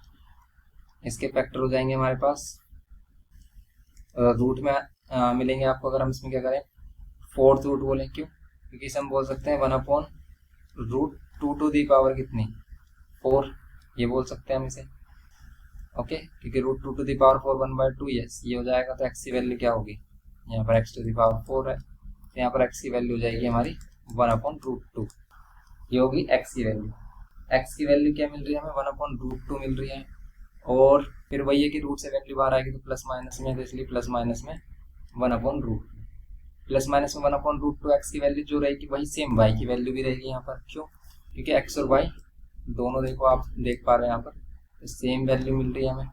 इसके फैक्टर हो जाएंगे हमारे पास रूट में मिलेंगे आपको। अगर हम इसमें क्या करें, फोर्थ रूट बोलें, क्यों, क्योंकि इसे हम बोल सकते हैं 1/√2 कितनी, 4, ये बोल सकते हैं हम इसे, ओके, क्योंकि √2 1/2, यस, ये हो जाएगा। तो x की वैल्यू क्या होगी, यहाँ पर x⁴ है, तो यहाँ पर x की वैल्यू हो जाएगी हमारी 1/√2, ये होगी x की वैल्यू। x की वैल्यू क्या मिल रही है हमें, 1/√2 मिल रही है, और फिर वही है कि रूट से वैल्यू बाहर आएगी तो प्लस माइनस में, तो इसलिए प्लस माइनस में 1/√2, प्लस माइनस में 1/√2, एक्स की वैल्यू जो रहेगी वही सेम वाई की वैल्यू भी रहेगी यहाँ पर, क्यों, क्योंकि एक्स और वाई दोनों, देखो आप देख पा रहे हैं यहाँ पर तो सेम वैल्यू मिल रही है हमें,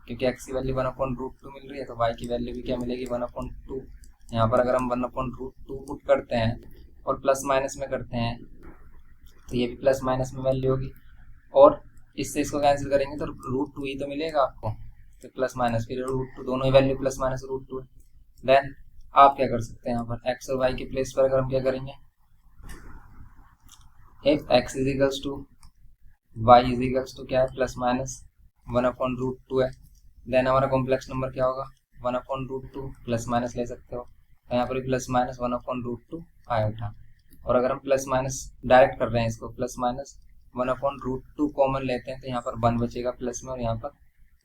क्योंकि एक्स की वैल्यू 1/√2 मिल रही है, तो वाई की वैल्यू भी क्या मिलेगी, 1/2। यहाँ पर अगर हम 1/√2 पुट करते हैं और प्लस माइनस में करते हैं तो ये भी प्लस माइनस में वैल्यू होगी, और इससे इसको कैंसिल करेंगे तो √2 ही तो मिलेगा आपको, तो प्लस माइनस फिर √2, दोनों ही वैल्यू प्लस माइनस √2 है। देन आप क्या कर सकते हैं, यहाँ पर एक्स और वाई के प्लेस पर अगर हम क्या करेंगे, if x equals to y equals to क्या है, प्लस माइनस 1/√2 है, देन हमारा कॉम्प्लेक्स नंबर क्या होगा, 1/√2, प्लस माइनस ले सकते हो, तो यहाँ पर प्लस माइनस 1/√2 आयोटा। और अगर हम प्लस माइनस डायरेक्ट कर रहे हैं इसको, प्लस माइनस 1/√2 कॉमन लेते हैं तो यहाँ पर 1 बचेगा प्लस में, और यहाँ पर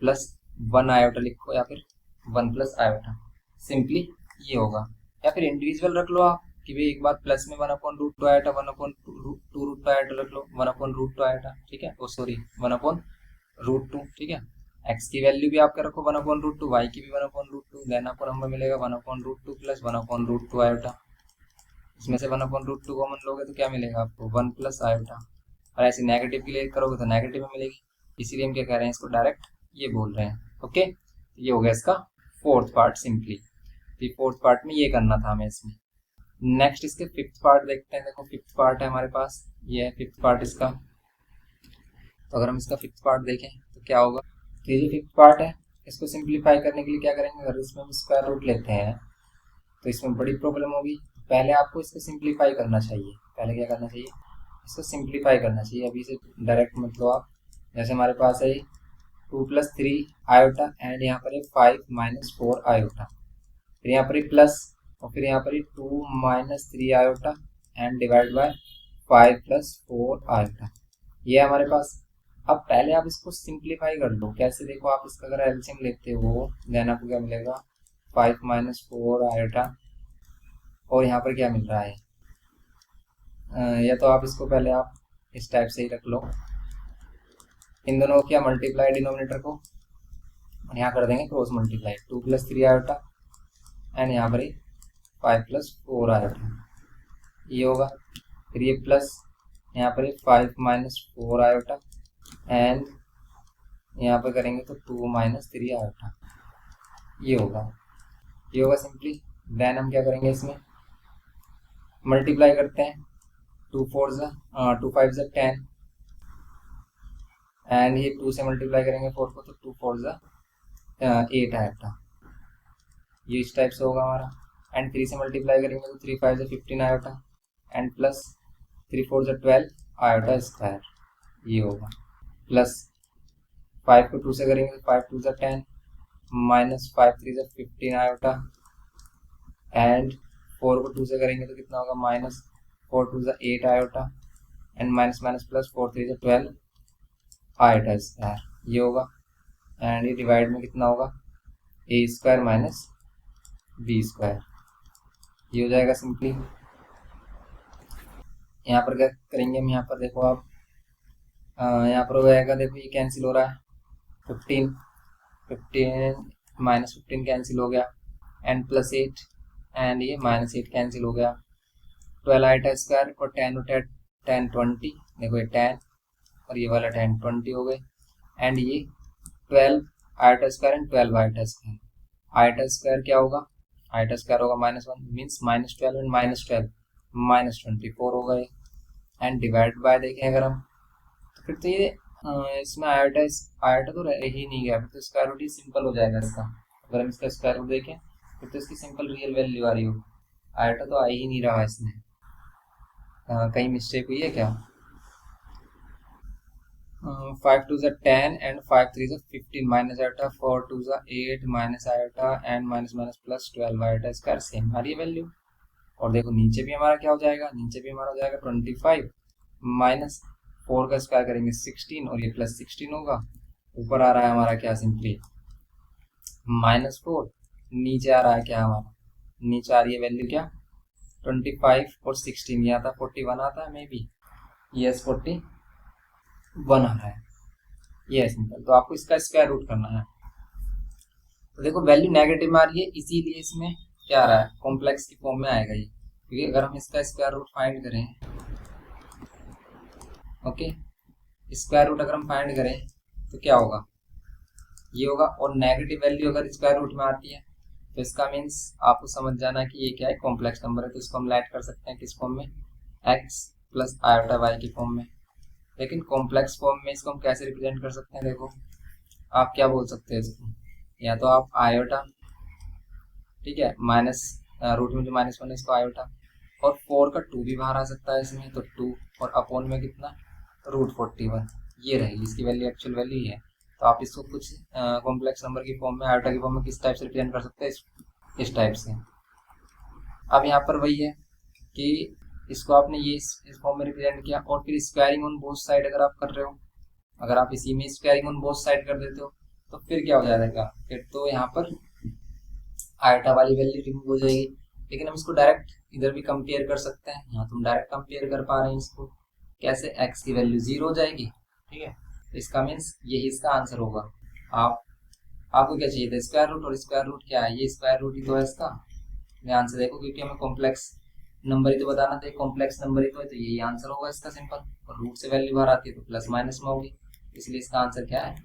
प्लस 1 आयोटा लिखो, या फिर 1 प्लस आयोटा, सिंपली ये होगा। या फिर इंडिविजुअल रख लो आप कि भाई एक बार प्लस में 1/√2 आयोटा, 1/2 आयोटा रख लो, 1/√2 आयोटा, ठीक है, ओ सॉरी 1/√2, ठीक है। एक्स की वैल्यू भी आपका रखो 1/√2, वाई की भी 1/√2, देन आपको नंबर मिलेगा 1/√2 प्लस 1/√2 आयोटा। इसमें से 1/√2 कॉमन लोगे तो क्या मिलेगा आपको, 1 प्लस आयोटा, और ऐसे नेगेटिव के लिए करोगे तो नेगेटिव में मिलेगी, इसीलिए हम क्या कह रहे हैं, इसको डायरेक्ट ये बोल रहे हैं, ओके। ये हो गया इसका फोर्थ पार्ट सिंपली, तो फोर्थ पार्ट में ये करना था हमें इसमें। नेक्स्ट इसके फिफ्थ पार्ट देखते हैं, देखो फिफ्थ पार्ट है हमारे पास, ये है फिफ्थ पार्ट इसका। तो अगर हम इसका फिफ्थ पार्ट देखें तो क्या होगा, तो ये जो फिफ्थ पार्ट है इसको सिंप्लीफाई करने के लिए क्या करेंगे, अगर इसमें हम स्क्वायर रूट लेते हैं तो इसमें बड़ी प्रॉब्लम होगी। पहले आपको इसको सिंप्लीफाई करना चाहिए, पहले क्या करना चाहिए, इसको सिंप्लीफाई करना चाहिए। अभी से डायरेक्ट मतलब आप, जैसे हमारे पास है 2 + 3 आयोटा, एंड यहाँ पर 5 - 4 आयोटा, फिर यहाँ पर प्लस, और फिर यहाँ पर 2 - 3 iota and divide by 5 + 4 iota, ये है हमारे पास। अब पहले आप इसको सिंप्लीफाई कर लो, कैसे, देखो आप इसका अगर एलसीएम लेते हो देन आपको क्या मिलेगा, 5 - 4 आयोटा, और यहाँ पर क्या मिल रहा है, या तो आप इसको पहले आप इस टाइप से ही रख लो, इन दोनों को क्या मल्टीप्लाई डिनोमिनेटर को, और यहाँ कर देंगे क्रॉस मल्टीप्लाई, 2 + 3 आयोटा एंड यहाँ पर 5 + 4 आयोटा, ये होगा। फिर ये प्लस यहाँ पर 5 - 4 आयोटा, एंड यहाँ पर करेंगे तो 2 - 3 आयोटा, ये होगा, ये होगा सिंपली। देन हम क्या करेंगे, इसमें मल्टीप्लाई करते हैं, 2 × 5 = 10, एंड ये 2 से मल्टीप्लाई करेंगे 4 को, तो 2 × 4 = 8 आयोटा, ये इस टाइप से होगा हमारा। एंड 3 से मल्टीप्लाई करेंगे तो 3 5 15 iota and plus 3 4 12 iota square, ये होगा। प्लस 5 को 2 से करेंगे तो 5 2 10 माइनस 5 3 15 आयोटा एंड 4 को 2 से करेंगे तो कितना होगा, minus 4 2 8 iota and minus minus plus 4 3 12 iota square, ये होगा। एंड ये डिवाइड में कितना होगा, ए स्क्वायर माइनस बी स्क्वायर, ये हो जाएगा सिंपली। यहाँ पर क्या करेंगे हम, यहाँ पर देखो आप, यहाँ पर हो जाएगा, देखो ये कैंसिल हो रहा है, 15 माइनस 15 कैंसिल हो गया एंड प्लस 8 एंड ये माइनस 8 कैंसिल हो गया, 12 आयोटा स्क्वायर और 10 और 10 20, देखो ये 10 और ये वाला 10 20 हो गए एंड ये 12 iota square and 12 iota square, iota square क्या होगा, आयोटा स्क्वायर होगा -1 मीन्स -12 एंड -12 -24 हो गए एंड डिवाइड बाय देखें अगर हम तो फिर तो ये इसमें आयोटा तो रह ही नहीं गया, फिर तो स्क्वायर रूट ही सिंपल हो जाएगा इसका। अगर हम इसका स्क्वायर रूट देखें फिर तो इसकी सिंपल रियल वैल्यू आ रही हो, आयोटा तो आ ही नहीं रहा इसमें, कहीं मिस्टेक हुई है क्या। 5 2 10 and 5 3 15 minus iota, 4 2 8 minus iota and minus minus plus 12 iota square, same हमारी वैल्यू। और देखो नीचे भी हमारा क्या हो जाएगा, नीचे भी हमारा हो जाएगा 25 माइनस 4 का स्क्वायर करेंगे 16 और ये प्लस 16 होगा, ऊपर आ रहा है हमारा क्या, सिंपली -4, नीचे आ रहा है क्या हमारा, नीचे आ रही है वैल्यू क्या 25 और 16, ये आता 41 आता है मे बी, यस 41 आ रहा है, ये है सिंपल। तो आपको इसका स्क्वायर रूट करना है। तो देखो वैल्यू नेगेटिव आ रही है, इसीलिए इसमें क्या आ रहा है, कॉम्प्लेक्स की फॉर्म में आएगा ये, क्योंकि अगर हम इसका स्क्वायर रूट फाइंड करें, ओके, स्क्वायर रूट अगर हम फाइंड करें तो क्या होगा, ये होगा। और नेगेटिव वैल्यू अगर स्क्वायर रूट में आती है तो इसका मीन्स आपको समझ जाना कि ये क्या है, कॉम्प्लेक्स नंबर है। तो इसको हम राइट कर सकते हैं किस फॉर्म में, x प्लस आयोटा वाई की फॉर्म में। लेकिन कॉम्प्लेक्स फॉर्म में इसको हम कैसे रिप्रेजेंट कर सकते हैं, देखो आप क्या बोल सकते हैं इसको, या तो आप आयोटा, ठीक है, माइनस रूट में जो -1 है इसको आयोटा, और 4 का 2 भी बाहर आ सकता है इसमें, तो 2 और अपॉन में कितना, √41, ये रहेगी इसकी वैल्यू, एक्चुअल वैल्यू ही है। तो आप इसको कुछ कॉम्प्लेक्स नंबर की फॉर्म में, आयोटा की फॉर्म में किस टाइप से रिप्रेजेंट कर सकते हैं, इस टाइप से। अब यहाँ पर वही है कि इसको आपने ये इस फॉर्म में रिप्रेजेंट किया, और फिर स्क्वायरिंग ऑन बोथ साइड अगर आप कर रहे हो, अगर आप इसी में स्क्वायरिंग ऑन बोथ साइड कर देते हो तो फिर क्या हो जाएगा, फिर तो यहाँ पर आयोटा वाली वैल्यू रिमूव हो जाएगी। लेकिन हम इसको डायरेक्ट इधर भी कंपेयर कर सकते हैं, यहाँ तुम डायरेक्ट कंपेयर कर पा रहे हैं इसको, कैसे, x की वैल्यू 0 हो जाएगी, ठीक है। तो इसका मीन्स यही इसका आंसर होगा। आपको क्या चाहिए था, स्क्वायर रूट, और स्क्वायर रूट क्या है, ये स्क्वायर रूट ही तो है इसका, ध्यान से देखो, क्योंकि हमें कॉम्प्लेक्स नंबर ही तो बताना था, कॉम्प्लेक्स नंबर ही तो है, तो यही आंसर होगा इसका सिंपल। और रूट से वैल्यू बाहर आती है तो प्लस माइनस में होगी, इसलिए इसका आंसर क्या है,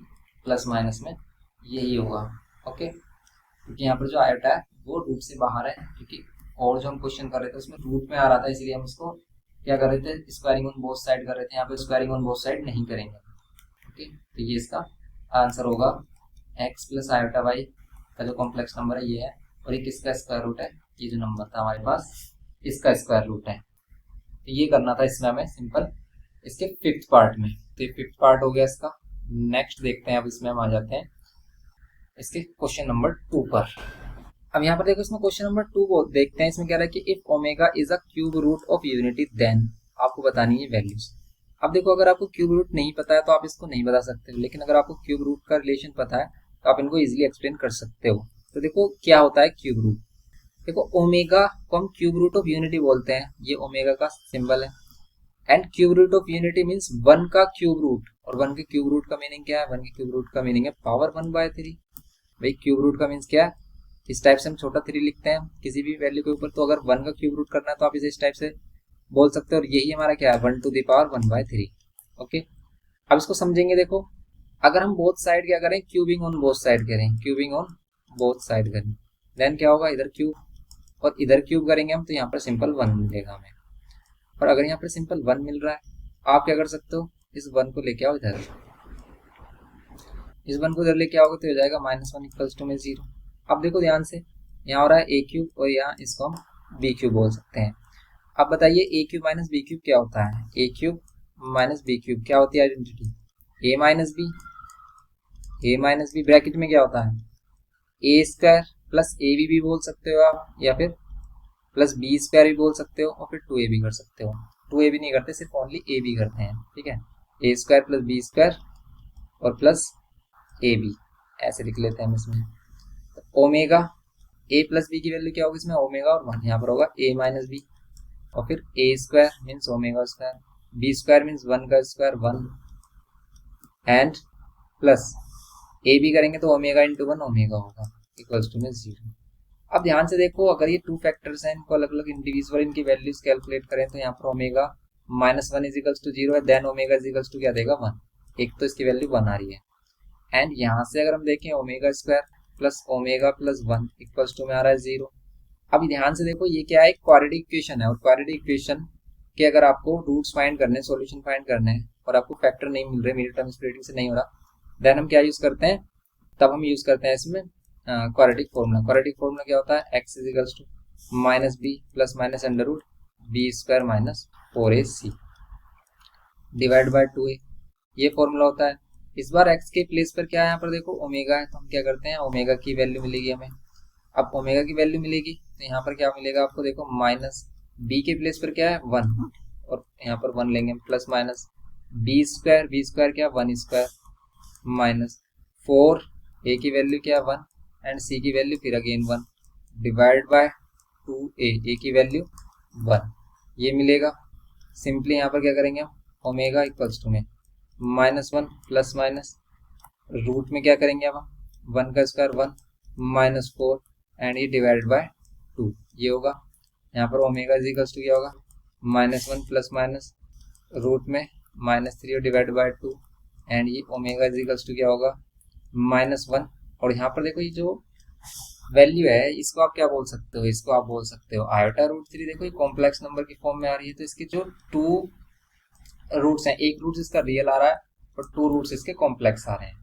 प्लस माइनस में यही होगा, ओके। क्योंकि यहाँ पर जो आयोटा है वो रूट से बाहर है, क्योंकि और जो हम क्वेश्चन कर रहे थे उसमें रूट में आ रहा था, इसलिए हम इसको क्या कर रहे थे, स्क्वायरिंग ऑन बोथ साइड कर रहे थे, यहाँ पे स्क्वायरिंग ऑन बोथ साइड नहीं करेंगे, ओके। तो ये इसका आंसर होगा, x प्लस आयोटा वाई का जो कॉम्प्लेक्स नंबर है ये है, और ये किसका स्क्वायर रूट है, ये जो नंबर था हमारे पास इसका स्क्वायर रूट है। तो ये करना था इसमें हमें सिंपल, इसके 5th पार्ट में। तो ये 5th पार्ट हो गया इसका। नेक्स्ट देखते हैं, अब इसमें हम आ जाते हैं इसके क्वेश्चन नंबर 2 पर। अब यहाँ पर देखो इसमें क्वेश्चन नंबर 2 देखते हैं, इसमें कह रहा है कि if omega is a cube root of unity then आपको बतानी है वैल्यूज। अब देखो अगर आपको क्यूब रूट नहीं पता है तो आप इसको नहीं बता सकते, लेकिन अगर आपको क्यूब रूट का रिलेशन पता है तो आप इनको इजीली एक्सप्लेन कर सकते हो। तो देखो क्या होता है क्यूब रूट, देखो ओमेगा को हम क्यूब रूट ऑफ यूनिटी बोलते हैं, ये ओमेगा का सिंबल है। And cube root of unity means 1 का क्यूब रूट, और 1 के क्यूब रूट का मीनिंग क्या है, 1 के क्यूब रूट का मीनिंग है पावर 1/3। भाई क्यूब रूट का मीन्स क्या है, इस टाइप से हम छोटा 3 लिखते हैं किसी भी वैल्यू के ऊपर, तो अगर 1 का क्यूब रूट करना है तो आप इसे इस टाइप से बोल सकते हो, और यही हमारा क्या है 1 टू द पावर 1/3, ओके। अब इसको समझेंगे, देखो अगर हम बोथ साइड क्या करें, क्यूबिंग ऑन बोथ साइड करें, क्यूबिंग ऑन बोथ साइड करें, देन क्या होगा, इधर क्यूब और इधर क्यूब करेंगे हम, तो यहाँ पर सिंपल 1 मिलेगा हमें। और अगर यहाँ पर सिंपल 1 मिल रहा है, आप क्या कर सकते हो, इस 1 को लेके आओ इधर, इस 1 को इधर लेके आओगे तो हो जाएगा -1 = में 0। अब देखो ध्यान से, यहाँ हो रहा है ए क्यूब और यहाँ इसको हम बी क्यूब बोल सकते हैं। अब बताइए ए क्यूब माइनस बी क्यूब क्या होता है? ए क्यूब माइनस बी क्यूब क्या होती है आइडेंटिटी? ए माइनस बी, ए माइनस बी ब्रैकेट में क्या होता है? ए स्क्वायर प्लस ए बी भी बोल सकते हो आप, या फिर प्लस बी स्क्वायर भी बोल सकते हो, और फिर टू ए भी कर सकते हो। टू ए भी नहीं करते, सिर्फ ओनली ए बी करते हैं, ठीक है। ए स्क्वायर प्लस बी स्क्वायर और प्लस ए बी, ऐसे लिख लेते हैं हम इसमें। तो ओमेगा ए प्लस बी की वैल्यू क्या होगी इसमें? ओमेगा और वन, यहाँ पर होगा ए माइनस बी, और फिर A square means omega square, B square means one का square one, and plus A B करेंगे तो ओमेगा इंटू वन ओमेगा होगा, इक्वल्स टू में 0। अब ध्यान से देखो, अगर ये टू फैक्टर्स हैं, इनको अलग अलग इंडिविजुअल इनकी वैल्यूज कैलकुलेट करें तो यहाँ पर omega minus one is equals to 0 है, then omega is equals to क्या देगा? 1। एक तो इसकी वैल्यू 1 आ रही है, एंड यहाँ से अगर हम देखें omega square plus omega plus 1 equals to में आ रहा है 0। अब ध्यान से देखो, ये क्या है? एक क्वाड्रेटिक इक्वेशन है, और क्वाड्रेटिक इक्वेशन के अगर आपको रूट्स फाइंड करने, सॉल्यूशन फाइंड करने हैं, और आपको फैक्टर नहीं मिल रहे, मिडिल टर्म स्प्लिटिंग से नहीं हो रहा, देन हम क्या यूज करते हैं? तब हम यूज करते हैं इसमें क्वाड्रेटिक फॉर्मूला। क्वाड्रेटिक फॉर्मूला क्या होता है? X is equals to minus b plus minus under root b square minus 4ac divide by 2a, ये फॉर्मूला होता है। इस बार x के प्लेस पर क्या है? यहाँ पर देखो ओमेगा है, तो हम क्या करते हैं? ओमेगा की वैल्यू मिलेगी हमें। अब ओमेगा की वैल्यू मिलेगी तो यहाँ पर क्या मिलेगा आपको? देखो माइनस बी के प्लेस पर क्या है? 1, और यहाँ पर 1 लेंगे प्लस माइनस बी स्क्वायर क्या? 1 स्क्वायर माइनस 4, ए की वैल्यू क्या? 1, एंड सी की वैल्यू फिर अगेन 1 डिवाइड बाय 2a, ए की वैल्यू 1, ये मिलेगा। सिंपली यहाँ पर क्या करेंगे हम? ओमेगा इक्वल्स टू में माइनस 1 प्लस माइनस रूट में क्या करेंगे अब हम? 1 का स्क्वायर 1 माइनस 4, एंड ये डिवाइडेड बाय 2, ये होगा। यहाँ पर ओमेगा इज इक्वल्स टू क्या होगा? माइनस 1 प्लस माइनस रूट में माइनस 3 डिवाइड बाय 2, एंड ये ओमेगा इज इक्वल्स टू क्या होगा? माइनस 1। और यहाँ पर देखो, ये जो वैल्यू है इसको आप क्या बोल सकते हो? इसको आप बोल सकते हो आयोटा रूट 3। देखो ये कॉम्प्लेक्स नंबर की फॉर्म में आ रही है, तो इसके जो 2 रूट्स हैं, एक रूट इसका रियल आ रहा है और 2 रूट्स इसके कॉम्प्लेक्स आ रहे हैं,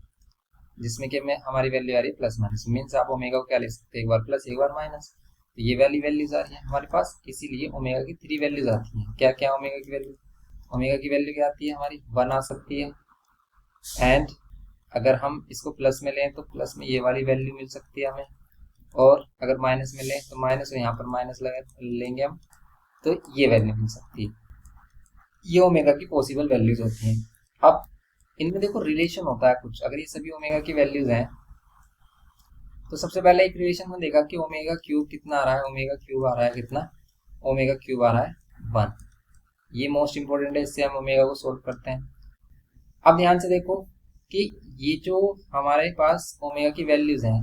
जिसमें कि में हमारी वैल्यू आ रही है प्लस माइनस। मीन्स आप ओमेगा को क्या लिख सकते हैं? एक बार प्लस एक बार माइनस, तो ये वैल्यूज आ रही है हमारे पास, इसीलिए ओमेगा की 3 वैल्यूज आती हैं। क्या क्या ओमेगा की वैल्यू? ओमेगा की वैल्यू क्या आती है हमारी? 1 आ सकती है, एंड अगर हम इसको प्लस में लें तो प्लस में ये वाली वैल्यू मिल सकती है हमें, और अगर माइनस में लें तो माइनस, और यहाँ पर माइनस लेंगे हम तो ये वैल्यू मिल सकती है। ये ओमेगा की पॉसिबल वैल्यूज होती हैं। अब इनमें देखो रिलेशन होता है कुछ। अगर ये सभी ओमेगा की वैल्यूज हैं तो सबसे पहले एक रिलेशन में देखा कि ओमेगा क्यूब कितना आ रहा है? ओमेगा क्यूब आ रहा है कितना? ओमेगा क्यूब आ रहा है 1। ये मोस्ट इंपोर्टेंट है, इससे हम ओमेगा को सोल्व करते हैं। अब ध्यान से देखो कि ये जो हमारे पास ओमेगा की वैल्यूज हैं,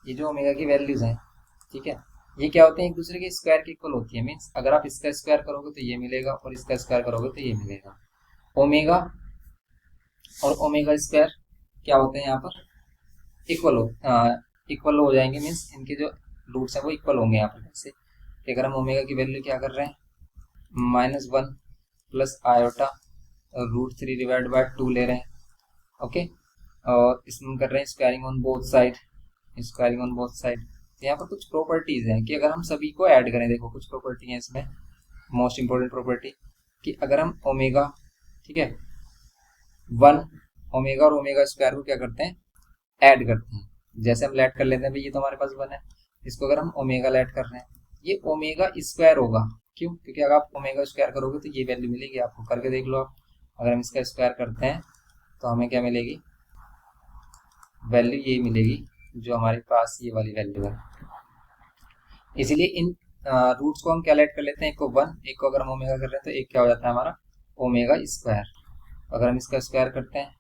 ये जो ओमेगा की वैल्यूज हैं, ठीक है, ये क्या होते हैं? एक दूसरे के स्क्वायर के इक्वल होती है। मीन्स अगर आप इसका स्क्वायर करोगे तो ये मिलेगा, और इसका स्क्वायर करोगे तो ये मिलेगा। ओमेगा और ओमेगा स्क्वायर क्या होते हैं? यहाँ पर इक्वल हो जाएंगे। मीन्स इनके जो रूट्स हैं वो इक्वल होंगे यहाँ पर। जैसे कि अगर हम ओमेगा की वैल्यू क्या कर रहे हैं? -1 plus iota root 3 divide by 2 ले रहे हैं, ओके, और इसमें कर रहे हैं squaring on both side, squaring on both side. यहाँ पर कुछ प्रॉपर्टीज हैं कि अगर हम सभी को ऐड करें, देखो कुछ प्रॉपर्टी है इसमें, मोस्ट इंपोर्टेंट प्रॉपर्टी, कि अगर हम ओमेगा, ठीक है, 1 ओमेगा और ओमेगा स्क्वायर को क्या करते हैं? ऐड करते हैं। जैसे हम ऐड कर लेते हैं भाई, ये तो हमारे पास 1 है, इसको अगर हम ओमेगा ऐड कर रहे हैं, ये ओमेगा स्क्वायर होगा। क्यों? क्योंकि अगर आप ओमेगा स्क्वायर करोगे तो ये वैल्यू मिलेगी आपको, करके देख लो आप। अगर हम इसका स्क्वायर करते हैं तो हमें क्या मिलेगी? वैल्यू यही मिलेगी जो हमारे पास ये वाली वैल्यू है। इसीलिए इन रूट्स को हम क्या ऐड कर लेते हैं? एक को 1, एक को अगर हम ओमेगा कर रहे हैं तो एक क्या हो जाता है हमारा? Omega square. अगर हम इसका स्क्वायर करते हैं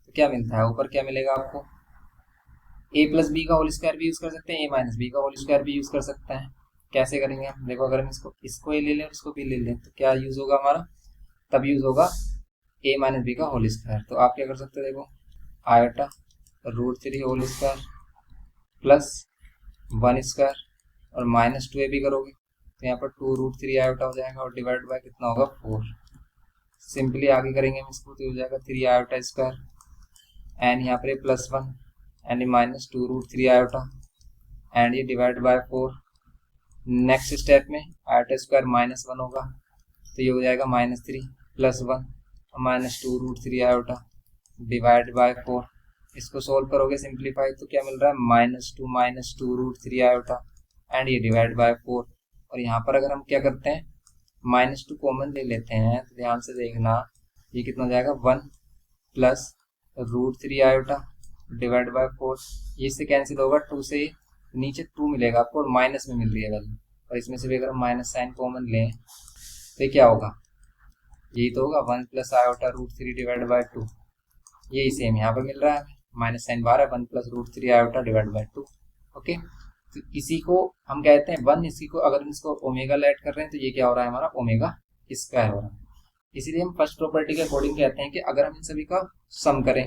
तो क्या मिलता है? ऊपर क्या मिलेगा आपको? ए प्लस बी का होल स्क्वायर भी यूज कर सकते हैं, ए माइनस बी का होल स्क्वायर भी यूज कर सकते हैं। कैसे करेंगे हम? देखो अगर हम इसको ले लें और इसको भी ले लें तो क्या यूज होगा हमारा? तब यूज होगा ए माइनस बी का होल स्क्वायर। तो आप क्या कर सकते हो? देखो iota root 3 whole square plus 1 square और माइनस 2a भी करोगे तो यहाँ पर 2 रूट 3 आयोटा हो जाएगा, और डिवाइड बाय कितना होगा? 4। सिंपली आगे करेंगे हम इसको तो हो जाएगा 3 आयोटा स्क्वायर, एंड यहाँ पर +1 एंड -2 रूट 3 आयोटा, एंड ये डिवाइड बाय 4। नेक्स्ट स्टेप में आयोटा स्क्वायर -1 होगा, तो ये हो जाएगा -3 + 1 -2√3 आयोटा डिवाइड बाय 4। इसको सोल्व करोगे सिंप्लीफाई तो क्या मिल रहा है -2 आयोटा एंड ये डिवाइड बाय 4। और यहाँ पर अगर हम क्या करते हैं -2 कॉमन ले लेते हैं तो ध्यान से देखना ये कितना हो जाएगा 1 + √3 आयोटा डिवाइड बाय 4। ये इससे कैंसिल होगा, 2 से नीचे 2 मिलेगा आपको और माइनस में मिल रही है वैल्यू, और इसमें से भी अगर माइनस साइन कॉमन लें तो क्या होगा, यही तो होगा 1 + आयोटा √3 डिवाइड बाय 2। यही सेम यहाँ पर मिल रहा है, माइनस साइन बाहर है, 1 + √3 आयोटा डिवाइड बाय 2। ओके, तो इसी को हम कहते हैं 1, इसी को अगर इसको ओमेगा ऐड कर रहे हैं तो ये क्या हो रहा है हमारा ओमेगा स्क्वायर हो रहा है। इसीलिए हम फर्स्ट प्रॉपर्टी के अकॉर्डिंग कहते हैं कि अगर हम इन सभी का सम करें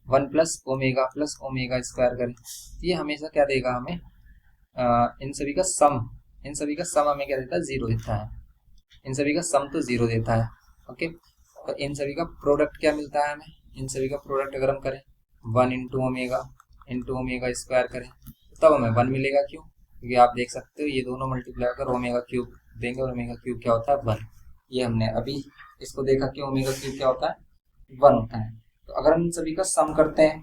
1 + ओमेगा + ओमेगा स्क्वायर करें तो ये हमेशा क्या देगा हमें, इन सभी का सम हमें क्या देता है 0 देता है। इन सभी का सम तो 0 देता है। ओके, और इन सभी का प्रोडक्ट क्या मिलता है हमें, इन सभी का प्रोडक्ट अगर हम करें 1 × ओमेगा स्क्वायर करें तब हमें 1 मिलेगा। क्यों, क्योंकि आप देख सकते हो ये दोनों मल्टीप्लाई कर ओमेगा क्यूब देंगे और ओमेगा क्यूब क्या होता है 1। ये हमने अभी इसको देखा कि ओमेगा क्यूब क्या होता है 1 होता है। तो अगर हम इन सभी का सम करते हैं,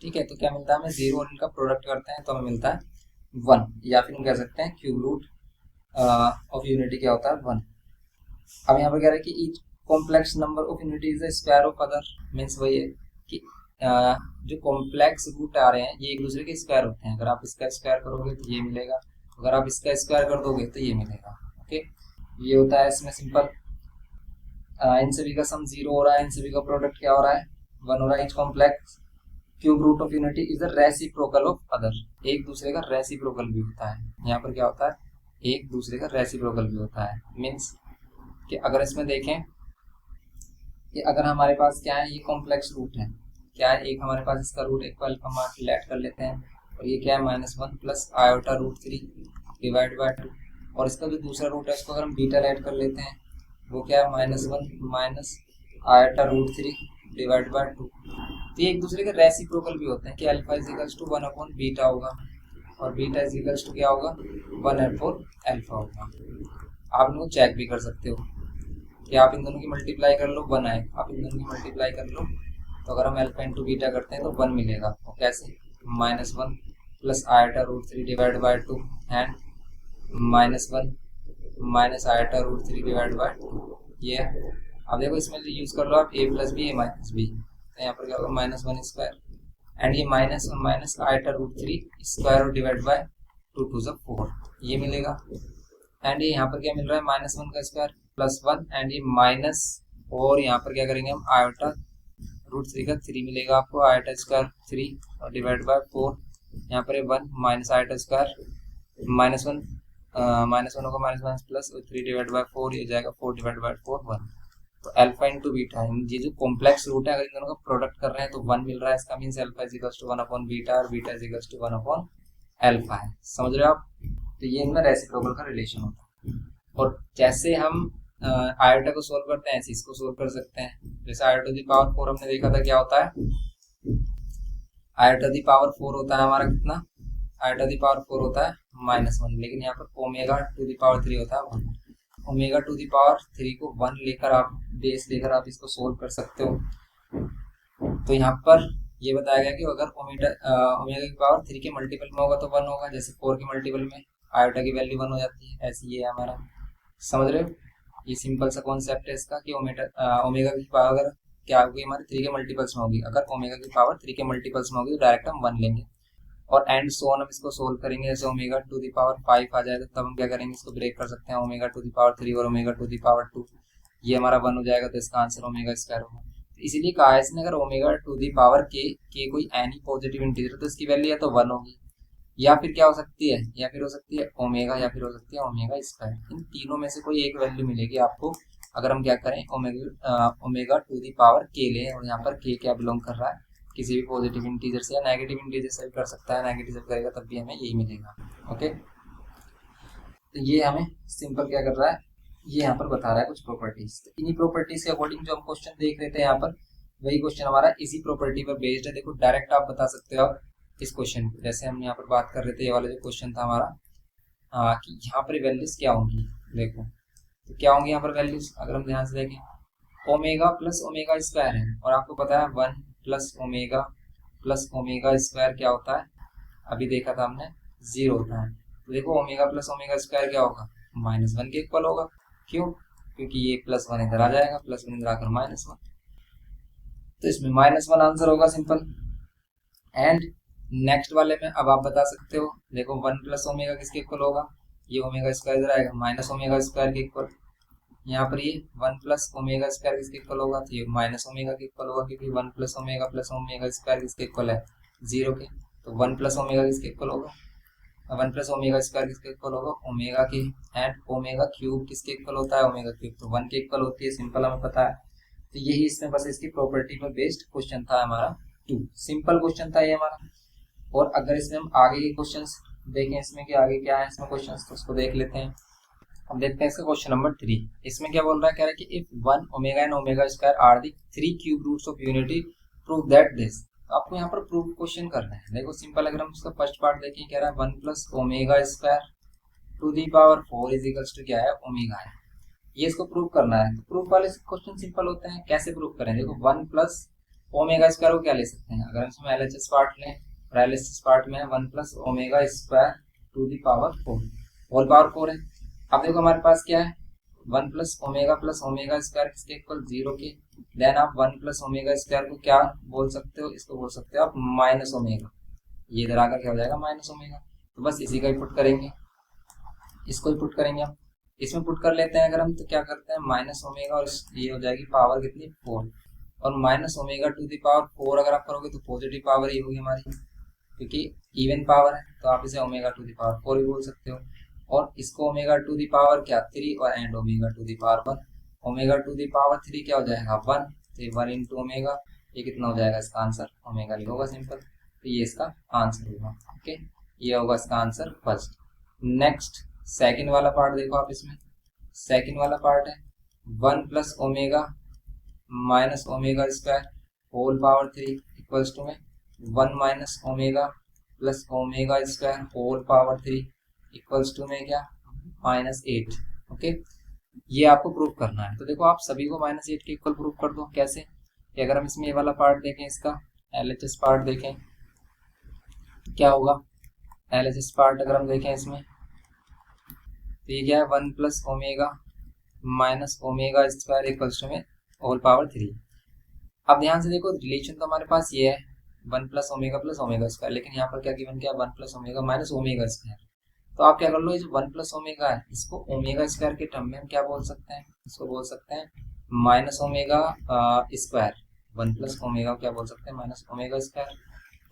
ठीक है, तो क्या मिलता है हमें 0 और इनका प्रोडक्ट करते हैं तो हमें मिलता है 1, या फिर हम कह सकते हैं क्यूब रूट ऑफ यूनिटी क्या होता है 1। अब यहाँ पर कह रहे हैं कि each complex number of unity is the square of other, means वही है कि जो कॉम्प्लेक्स रूट आ रहे हैं ये एक दूसरे के स्क्वायर होते हैं। अगर आप इसका स्क्वायर करोगे तो ये मिलेगा, अगर आप इसका स्क्वायर कर दोगे तो ये मिलेगा। ओके, ये होता है इसमें सिंपल। इन सभी का सम 0 हो रहा है, इन सभी का प्रोडक्ट क्या हो रहा है 1 हो रहा है। Each complex cube root of unity is the reciprocal of other, एक दूसरे का रेसिप्रोकल भी होता है। यहाँ पर क्या होता है, एक दूसरे का रेसिप्रोकल भी होता है। मीन्स कि अगर इसमें देखें कि अगर हमारे पास क्या है, ये कॉम्प्लेक्स रूट है, क्या है, एक हमारे पास इसका रूट एक अल्फा मान ऐड कर लेते हैं, और ये क्या है -1 + आयोटा √3 डिवाइड बाय 2, और इसका जो दूसरा रूट है उसको अगर हम बीटा ऐड कर लेते हैं वो क्या है -1 - आयोटा √3 डिवाइड बाय 2। तो ये एक दूसरे के रेसिप्रोकल भी होते हैं कि अल्फा = 1/बीटा होगा और बीटा = क्या होगा 1/अल्फा होगा। आप इनको चेक भी कर सकते हो कि आप इन दोनों की मल्टीप्लाई कर लो 1 आए, आप इन दोनों की मल्टीप्लाई कर लो तो अगर हम अल्फा × बीटा करते हैं तो 1 मिलेगा। और कैसे, -1 + iota √3 divide by 2 and -1 - iota √3 divide by 2। ये अब देखो इसमें यूज कर लो आप a + b a - b, तो यहाँ पर क्या होगा -1 स्क्वायर एंड ये -1 - आयोटा √3 स्क्वायर और डिवाइड बाय 2 × 2 = 4, ये मिलेगा। एंड ये यहाँ पर क्या मिल रहा है -1 का स्क्वायर +1 एंड ये माइनस, और यहाँ पर क्या करेंगे हम आयोटा √3 का 3 मिलेगा आपको, आयोटा स्क्वायर 3 और डिवाइड बाय 4। यहाँ पर 1 - आयोटा स्क्वायर -1 -1 होगा -1 प्लस 3 डिवाइड बाय 4, ये जाएगा 4 डिवाइड बाय 4 1। तो अल्फा × बीटा है, ये जो कॉम्प्लेक्स रूट है अगर इन दोनों का प्रोडक्ट कर रहे हैं तो 1 मिल रहा है। इसका मीन्स अल्फा = 1/बीटा और बीटा = 1/अल्फा है। समझ रहे हो आप, तो ये इनमें रेसिप्रोकल का रिलेशन होता है। और जैसे हम आयोटा को सोल्व करते हैं ऐसे इसको सोल्व कर सकते हैं। जैसे आयोटा दी पावर 4 हमने देखा था क्या होता है, आयोटा दी पावर 4 होता है हमारा कितना, आयोटा दी पावर 4 होता है -1, लेकिन यहाँ पर ओमेगा टू दी पावर 3 होता है 1। ओमेगा टू दी पावर 3 को 1 लेकर आप बेस लेकर आप इसको सोल्व कर सकते हो। तो यहाँ पर ये बताया गया कि अगर ओमेगा की पावर 3 के मल्टीपल में होगा तो 1 होगा, जैसे 4 के मल्टीपल में आयोटा की वैल्यू 1 हो जाती है, ऐसे ये है हमारा। समझ रहे हो, ये सिंपल सा कॉन्सेप्ट है इसका कि ओमेगा की पावर अगर क्या होगी हमारे 3 के मल्टीपल्स में होगी, अगर ओमेगा की पावर 3 के मल्टीपल्स में होगी तो डायरेक्ट हम 1 लेंगे। और एंड सो ऑन हम इसको सोल्व करेंगे, जैसे ओमेगा टू दी पावर 5 आ जाएगा तब हम क्या करेंगे, इसको ब्रेक कर सकते हैं ओमेगा टू दी पावर 3 और ओमेगा टू दी पावर 2, ये हमारा 1 हो जाएगा, तो इसका आंसर ओमेगा स्क्वायर होगा। तो इसीलिए कहा है इसने अगर ओमेगा टू दी पावर के कोई एनी पॉजिटिव इंटीजर तो इसकी वैल्यू या तो 1 होगी, या फिर क्या हो सकती है, या फिर हो सकती है ओमेगा, या फिर हो सकती है ओमेगा स्क्वायर। इन तीनों में से कोई एक वैल्यू मिलेगी आपको अगर हम क्या करें ओमेगा टू दी पावर के लें, और यहाँ पर के क्या बिलोंग कर रहा है किसी भी पॉजिटिव इंटीजर से या नेगेटिव इंटीजर से भी कर सकता है, नेगेटिव से करेगा तब भी हमें यही मिलेगा। ओके, तो ये हमें सिंपल क्या कर रहा है, ये यहाँ पर बता रहा है कुछ प्रॉपर्टीज। तो इन्हीं प्रॉपर्टीज के अकॉर्डिंग जो हम क्वेश्चन देख रहे थे यहाँ पर, वही क्वेश्चन हमारा इसी प्रॉपर्टी पर बेस्ड है। देखो डायरेक्ट आप बता सकते हो इस क्वेश्चन को, जैसे हम यहाँ पर बात कर रहे थे, ये वाला जो क्वेश्चन था हमारा कि यहाँ पर वैल्यूज क्या होंगी। देखो तो क्या होंगी यहाँ पर वैल्यूज, अगर हम ध्यान से देखें ओमेगा प्लस ओमेगा स्क्वायर है, और आपको पता है 1 प्लस ओमेगा स्क्वायर क्या होता है, अभी देखा था हमने 0 होता है। तो देखो ओमेगा प्लस ओमेगा स्क्वायर क्या होगा, -1 के इक्वल होगा। क्यों, क्योंकि ये +1 इधर आ जाएगा, +1 इधर आकर -1, तो इसमें -1 आंसर होगा सिंपल। एंड नेक्स्ट वाले में अब आप बता सकते हो, देखो 1 प्लस ओमेगा किसके इक्वल होगा, ये ओमेगा स्क्वायर इधर आएगा, माइनस ओमेगा स्क्वायर के इक्वल। यहाँ पर ये 1 प्लस ओमेगा स्क्वायर किसके इक्वल होगा, तो ये माइनस ओमेगा के इक्वल होगा, क्योंकि 1 प्लस ओमेगा स्क्वायर किसके इक्वल है, 0 के। तो 1 प्लस ओमेगा किसके इक्वल होगा, 1 प्लस ओमेगा स्क्वायर किसके इक्वल होगा, ओमेगा के। एंड ओमेगा क्यूब किसके इक्वल होता है, ओमेगा क्यूब, तो 1 के इक्वल होती है, सिंपल हमें पता है। तो यही इसमें बस इसकी प्रॉपर्टी पर बेस्ड क्वेश्चन था हमारा 2, सिंपल क्वेश्चन था ये हमारा। और अगर इसमें हम आगे के क्वेश्चंस देखें, इसमें कि आगे क्या है इसमें क्वेश्चंस, तो उसको देख लेते हैं। अब देखते हैं इसका क्वेश्चन नंबर 3, इसमें क्या बोल रहा है, कह रहा है कि if 1 omega and omega square are the 3 cube roots of unity prove that this. तो आपको यहाँ पर प्रूफ क्वेश्चन करना है। देखो सिंपल, अगर हम इसका फर्स्ट पार्ट देखें, कह रहा है 1 plus omega square to the power 4 is equals to क्या है, ओमेगा है। ये इसको प्रूव करना है। तो प्रूफ वाले क्वेश्चन सिंपल होते हैं, कैसे प्रूव करें, देखो 1 प्लस ओमेगा स्क्वायर को क्या ले सकते हैं, अगर इसमें LHS पार्ट लें, और LHS पार्ट में है 1 plus omega square to the power 4, whole power 4 है। अब देखो हमारे पास क्या है, 1 प्लस ओमेगा स्क्वायर किसके इक्वल, 0 के। देन आप 1 प्लस ओमेगा स्क्वायर को क्या बोल सकते हो, इसको बोल सकते हो आप माइनस ओमेगा, ये इधर आकर क्या हो जाएगा, माइनस ओमेगा। तो बस इसी का ही पुट करेंगे, इसको ही पुट करेंगे हम, इसमें पुट कर लेते हैं अगर हम, तो क्या करते हैं माइनस ओमेगा, और ये हो जाएगी पावर कितनी, 4, और minus omega to the power 4 अगर आप करोगे तो पॉजिटिव पावर ही होगी हमारी, क्योंकि इवन पावर है, तो आप इसे ओमेगा टू दी पावर 4 भी बोल सकते हो। और इसको ओमेगा टू दी पावर क्या 3, और and omega to the power 1, omega to the power 3 क्या हो जाएगा 1, तो 1 इंटू ओमेगा, ये कितना हो जाएगा इसका आंसर, ओमेगा ही होगा सिंपल। तो ये इसका आंसर होगा। ओके, ये होगा इसका आंसर फर्स्ट। नेक्स्ट सेकंड वाला पार्ट देखो आप, इसमें सेकंड वाला पार्ट है 1 plus omega minus omega square whole power 3 equals to में 1 minus omega plus omega square whole power 3 equals to में क्या, -8। ओके, ये आपको प्रूफ करना है। तो देखो आप सभी को -8 के इक्वल प्रूफ कर दो। कैसे, कि अगर हम इसमें ये वाला पार्ट देखें, इसका LHS पार्ट देखें, क्या होगा, LHS पार्ट अगर हम देखें इसमें, तो ये क्या है 1 plus omega minus omega square equals to में होल पावर 3। अब ध्यान से देखो, रिलेशन तो हमारे पास ये है 1 प्लस ओमेगा स्क्वायर, लेकिन यहाँ पर क्या गिवन किया, 1 plus omega minus omega square. तो आप क्या कर लो, ये जो 1 प्लस ओमेगा है, इसको ओमेगा स्क्वायर के टर्म में हम क्या बोल सकते हैं, इसको बोल सकते हैं minus omega square. 1 plus omega क्या बोल सकते हैं, माइनस ओमेगा स्क्वायर।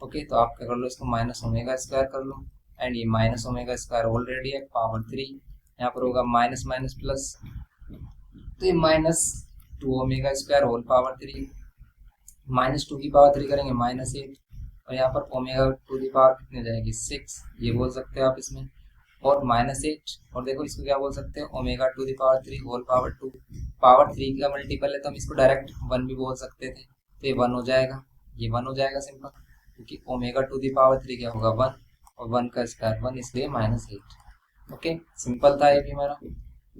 ओके, तो आप क्या कर लो, इसको माइनस ओमेगा स्क्वायर कर लो, एंड ये माइनस ओमेगा स्क्वायर ऑलरेडी है, पावर 3 यहाँ पर होगा माइनस माइनस प्लस, तो ये -2 ओमेगा स्क्वायर होल पावर 3, -2 की पावर 3 करेंगे -8, और यहाँ पर ओमेगा टू दी पावर कितनी हो जाएगी 6, ये बोल सकते हो आप इसमें, और -8, और देखो इसको क्या बोल सकते हो, omega to the power 3 whole power 2, power 3 का मल्टीपल है, तो हम इसको डायरेक्ट 1 भी बोल सकते थे, तो ये 1 हो जाएगा, ये 1 हो जाएगा सिंपल, क्योंकि ओमेगा टू दी पावर 3 क्या होगा 1, और 1 का स्क्वायर 1, इसलिए -8। ओके, सिंपल था ये भी हमारा।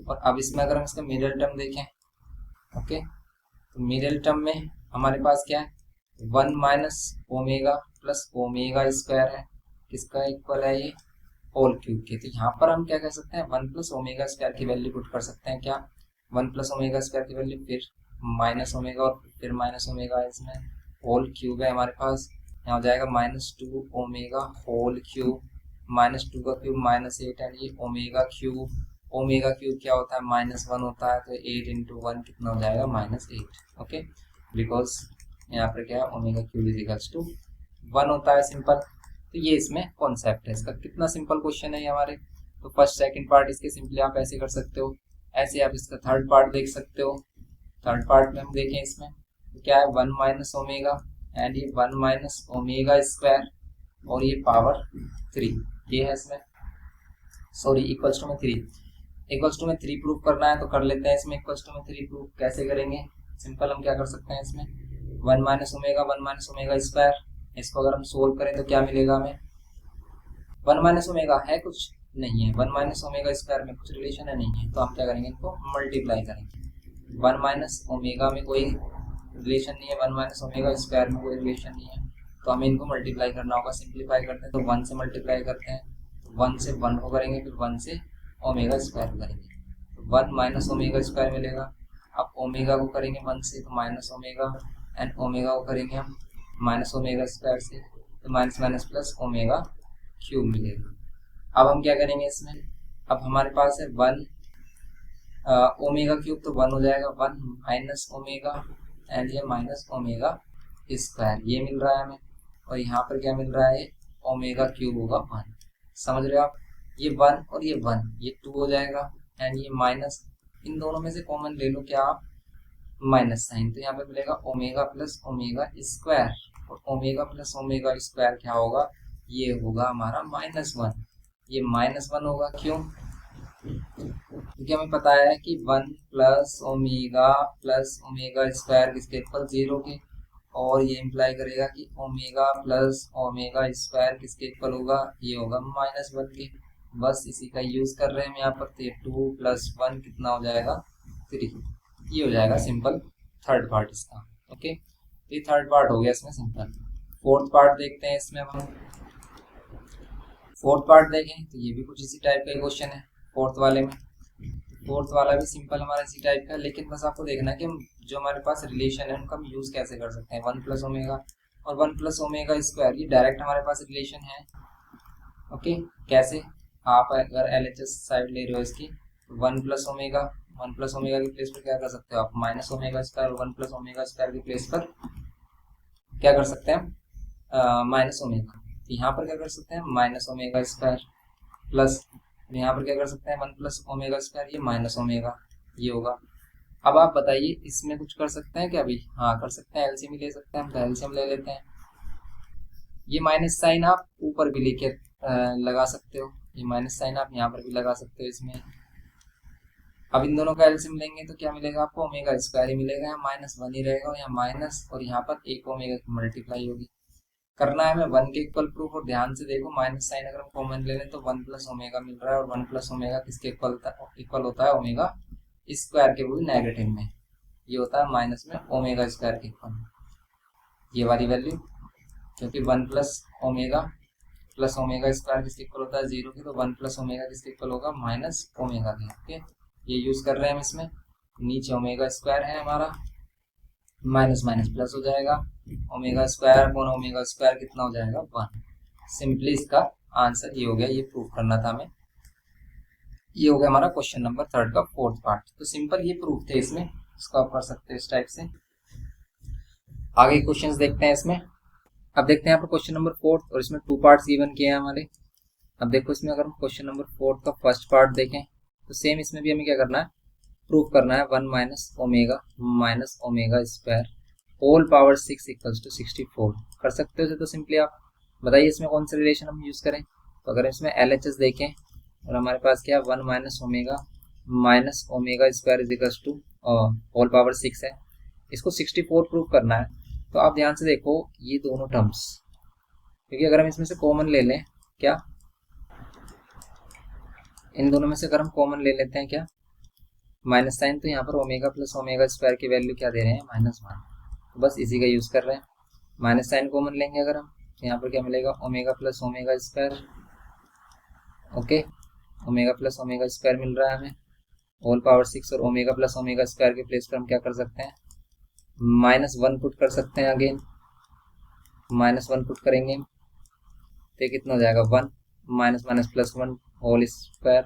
और अब इसमें अगर हम इसका मिडिल टर्म देखें, ओके, तो मिडिल टर्म में हमारे पास क्या है, 1 minus omega plus omega square है, किसका इक्वल है ये, होल क्यूब के। तो यहाँ पर हम क्या कह सकते हैं, 1 प्लस ओमेगा स्क्वायर की वैल्यू पुट कर सकते हैं, क्या 1 प्लस ओमेगा स्क्वायर की वैल्यू, फिर माइनस ओमेगा, और फिर माइनस ओमेगा, इसमें होल क्यूब है हमारे पास, यहाँ हो जाएगा -2 ओमेगा होल क्यूब, -2 का क्यूब -8, एंड ये ओमेगा क्यूब क्या होता है, -1 होता है, तो 8 इंटू 1 कितना हो जाएगा, -8। ओके, बिकॉज यहाँ पर क्या है, omega cube is equals to 1 होता है, सिंपल। तो ये इसमें कॉन्सेप्ट है इसका, कितना सिंपल क्वेश्चन है ये हमारे। तो फर्स्ट सेकंड पार्ट इसके सिंपली आप ऐसे कर सकते हो, ऐसे आप इसका थर्ड पार्ट देख सकते हो। थर्ड पार्ट में हम देखें, इसमें तो क्या है 1 माइनस ओमेगा, एंड ये 1 माइनस ओमेगा स्क्वायर, और ये पावर 3, ये है इसमें, सॉरी इक्वल्स टू में 3, इक्वल्स टू में 3 प्रूफ करना है, तो कर लेते हैं इसमें। इक्वल्स टू में 3 प्रूफ कैसे करेंगे, सिंपल हम क्या कर सकते हैं इसमें, 1 माइनस ओमेगा स्क्वायर इसको अगर हम सोल्व करें तो क्या मिलेगा हमें, 1 माइनस ओमेगा है कुछ नहीं है, 1 माइनस ओमेगा स्क्वायर में कुछ रिलेशन है नहीं है, तो हम क्या करेंगे, इनको मल्टीप्लाई करेंगे। 1 माइनस ओमेगा में कोई रिलेशन नहीं है, 1 माइनस ओमेगा स्क्वायर में कोई रिलेशन नहीं है, तो हमें इनको मल्टीप्लाई करना होगा। सिंप्लीफाई करते हैं तो 1 से मल्टीप्लाई करते हैं, 1 से 1 को करेंगे, फिर 1 से ओमेगा स्क्वायर करेंगे, तो 1 माइनस ओमेगा स्क्वायर मिलेगा। अब ओमेगा को करेंगे 1 से तो माइनस ओमेगा, एंड ओमेगा को करेंगे हम माइनस ओमेगा स्क्वायर से, तो minus minus plus omega cube मिलेगा। अब हम क्या करेंगे इसमें, अब हमारे पास है 1 ओमेगा क्यूब, तो 1 हो जाएगा, 1 माइनस ओमेगा एंड ये माइनस ओमेगा स्क्वायर, ये मिल रहा है हमें, और यहाँ पर क्या मिल रहा है, ओमेगा क्यूब होगा 1। समझ रहे हो आप, ये 1 और ये 1, ये 2 हो जाएगा, एंड ये माइनस, इन दोनों में से कॉमन ले लो क्या आप, माइनस साइन, तो यहाँ पे मिलेगा ओमेगा प्लस ओमेगा स्क्वायर, और ओमेगा प्लस ओमेगा स्क्वायर क्या होगा, ये होगा हमारा -1, ये -1 होगा। क्यों, क्योंकि हमें पता है कि 1 प्लस ओमेगा स्क्वायर किसके इक्वल, 0 के, और ये इम्प्लाई करेगा कि ओमेगा प्लस ओमेगा स्क्वायर किसके इक्वल होगा, ये होगा -1 के। बस इसी का यूज कर रहे हैं हम यहाँ पर, तो ये 2 + 1 कितना हो जाएगा, 3, ये हो जाएगा सिंपल थर्ड पार्ट इसका। ओके, ये थर्ड पार्ट हो गया इसमें सिंपल। फोर्थ पार्ट देखते हैं इसमें हम। फोर्थ पार्ट देखें तो ये भी कुछ इसी टाइप का क्वेश्चन है फोर्थ वाले में। फोर्थ वाला भी सिंपल हमारा इसी टाइप का है, लेकिन बस आपको देखना है कि हम जो हमारे पास रिलेशन है उनका हम यूज कैसे कर सकते हैं। 1 प्लस ओमेगा और 1 प्लस ओमेगा स्क्वायर, ये डायरेक्ट हमारे पास रिलेशन है। ओके, कैसे, आप अगर LHS साइड ले रहे हो इसकी, 1 प्लस ओमेगा की प्लेस पर क्या कर सकते हो आप, minus omega square, 1 plus omega square की प्लेस पर क्या कर सकते हैं, माइनस ओमेगा। यहाँ पर क्या कर सकते हैं, माइनस ओमेगा स्क्वायर प्लस, यहाँ पर क्या कर सकते हैं, 1 प्लस ओमेगा स्क्वायर, ये माइनस ओमेगा, ये होगा। अब आप बताइए इसमें कुछ कर सकते हैं क्या अभी, हाँ कर सकते हैं, एलसीएम ले सकते हैं हम, तो एलसीएम ले लेते हैं। ये माइनस साइन आप ऊपर भी लेके लगा सकते हो, ये माइनस साइन आप यहाँ पर भी लगा सकते हो इसमें। अब इन दोनों का एलसीएम लेंगे तो क्या मिलेगा आपको, ओमेगा स्क्वायर ही मिलेगा, यहाँ -1 ही रहेगा, यहाँ माइनस, और यहाँ पर एक ओमेगा की मल्टीप्लाई होगी। करना है हमें 1 के इक्वल प्रूफ, और ध्यान से देखो माइनस साइन अगर हम कॉमन ले लें तो 1 प्लस ओमेगा मिल रहा है, और 1 प्लस ओमेगा किसके इक्वल होता है, ओमेगा स्क्वायर के, वो नेगेटिव में, ये होता है माइनस में ओमेगा स्क्वायर के इक्वल, ये वाली वैल्यू, क्योंकि 1 प्लस ओमेगा स्क्वायर किसके इक्वल होता है, 0 की, तो 1 प्लस ओमेगा किसके इक्वल होगा, माइनस ओमेगा के। ओके, ये यूज कर रहे हैं हम इसमें। नीचे ओमेगा स्क्वायर है हमारा, माइनस माइनस प्लस हो जाएगा, omega square upon omega square कितना हो जाएगा, 1। सिंपली इसका आंसर ये हो गया, ये प्रूफ करना था हमें। ये हो गया हमारा क्वेश्चन नंबर 3 का फोर्थ पार्ट। तो सिंपल ये प्रूफ थे इसमें, इसको आप कर सकते हो इस टाइप से। आगे क्वेश्चंस देखते हैं इसमें। अब देखते हैं यहाँ पर क्वेश्चन नंबर 4, और इसमें 2 पार्ट्स गिवन किए हैं हमारे। अब देखो इसमें अगर हम क्वेश्चन नंबर 4 का फर्स्ट पार्ट देखें तो सेम इसमें भी हमें क्या करना है, प्रूफ करना है 1 minus omega square whole power 6 equals to 64। कर सकते हो तो सिंपली आप बताइए इसमें कौन सा रिलेशन हम यूज करें। तो अगर इसमें LHS देखें और हमारे पास क्या है, 1 minus omega square is equals to whole power 6 है, इसको 64 प्रूफ करना है। तो आप ध्यान से देखो ये दोनों टर्म्स, क्योंकि अगर हम इसमें से कॉमन ले लें, क्या इन दोनों में से अगर हम कॉमन ले लेते हैं क्या, माइनस साइन, तो यहाँ पर ओमेगा प्लस ओमेगा स्क्वायर की वैल्यू क्या दे रहे हैं, -1, तो बस इसी का यूज कर रहे हैं। माइनस साइन कॉमन लेंगे अगर हम, तो यहाँ पर क्या मिलेगा, omega plus omega square. Okay, omega plus omega square मिल रहा है हमें, होल पावर 6, और ओमेगा प्लस ओमेगा स्क्वायर के प्लेस पर हम क्या कर सकते हैं, -1 पुट कर सकते हैं। अगेन -1 पुट करेंगे तो कितना हो जाएगा, 1 minus minus plus 1 whole square,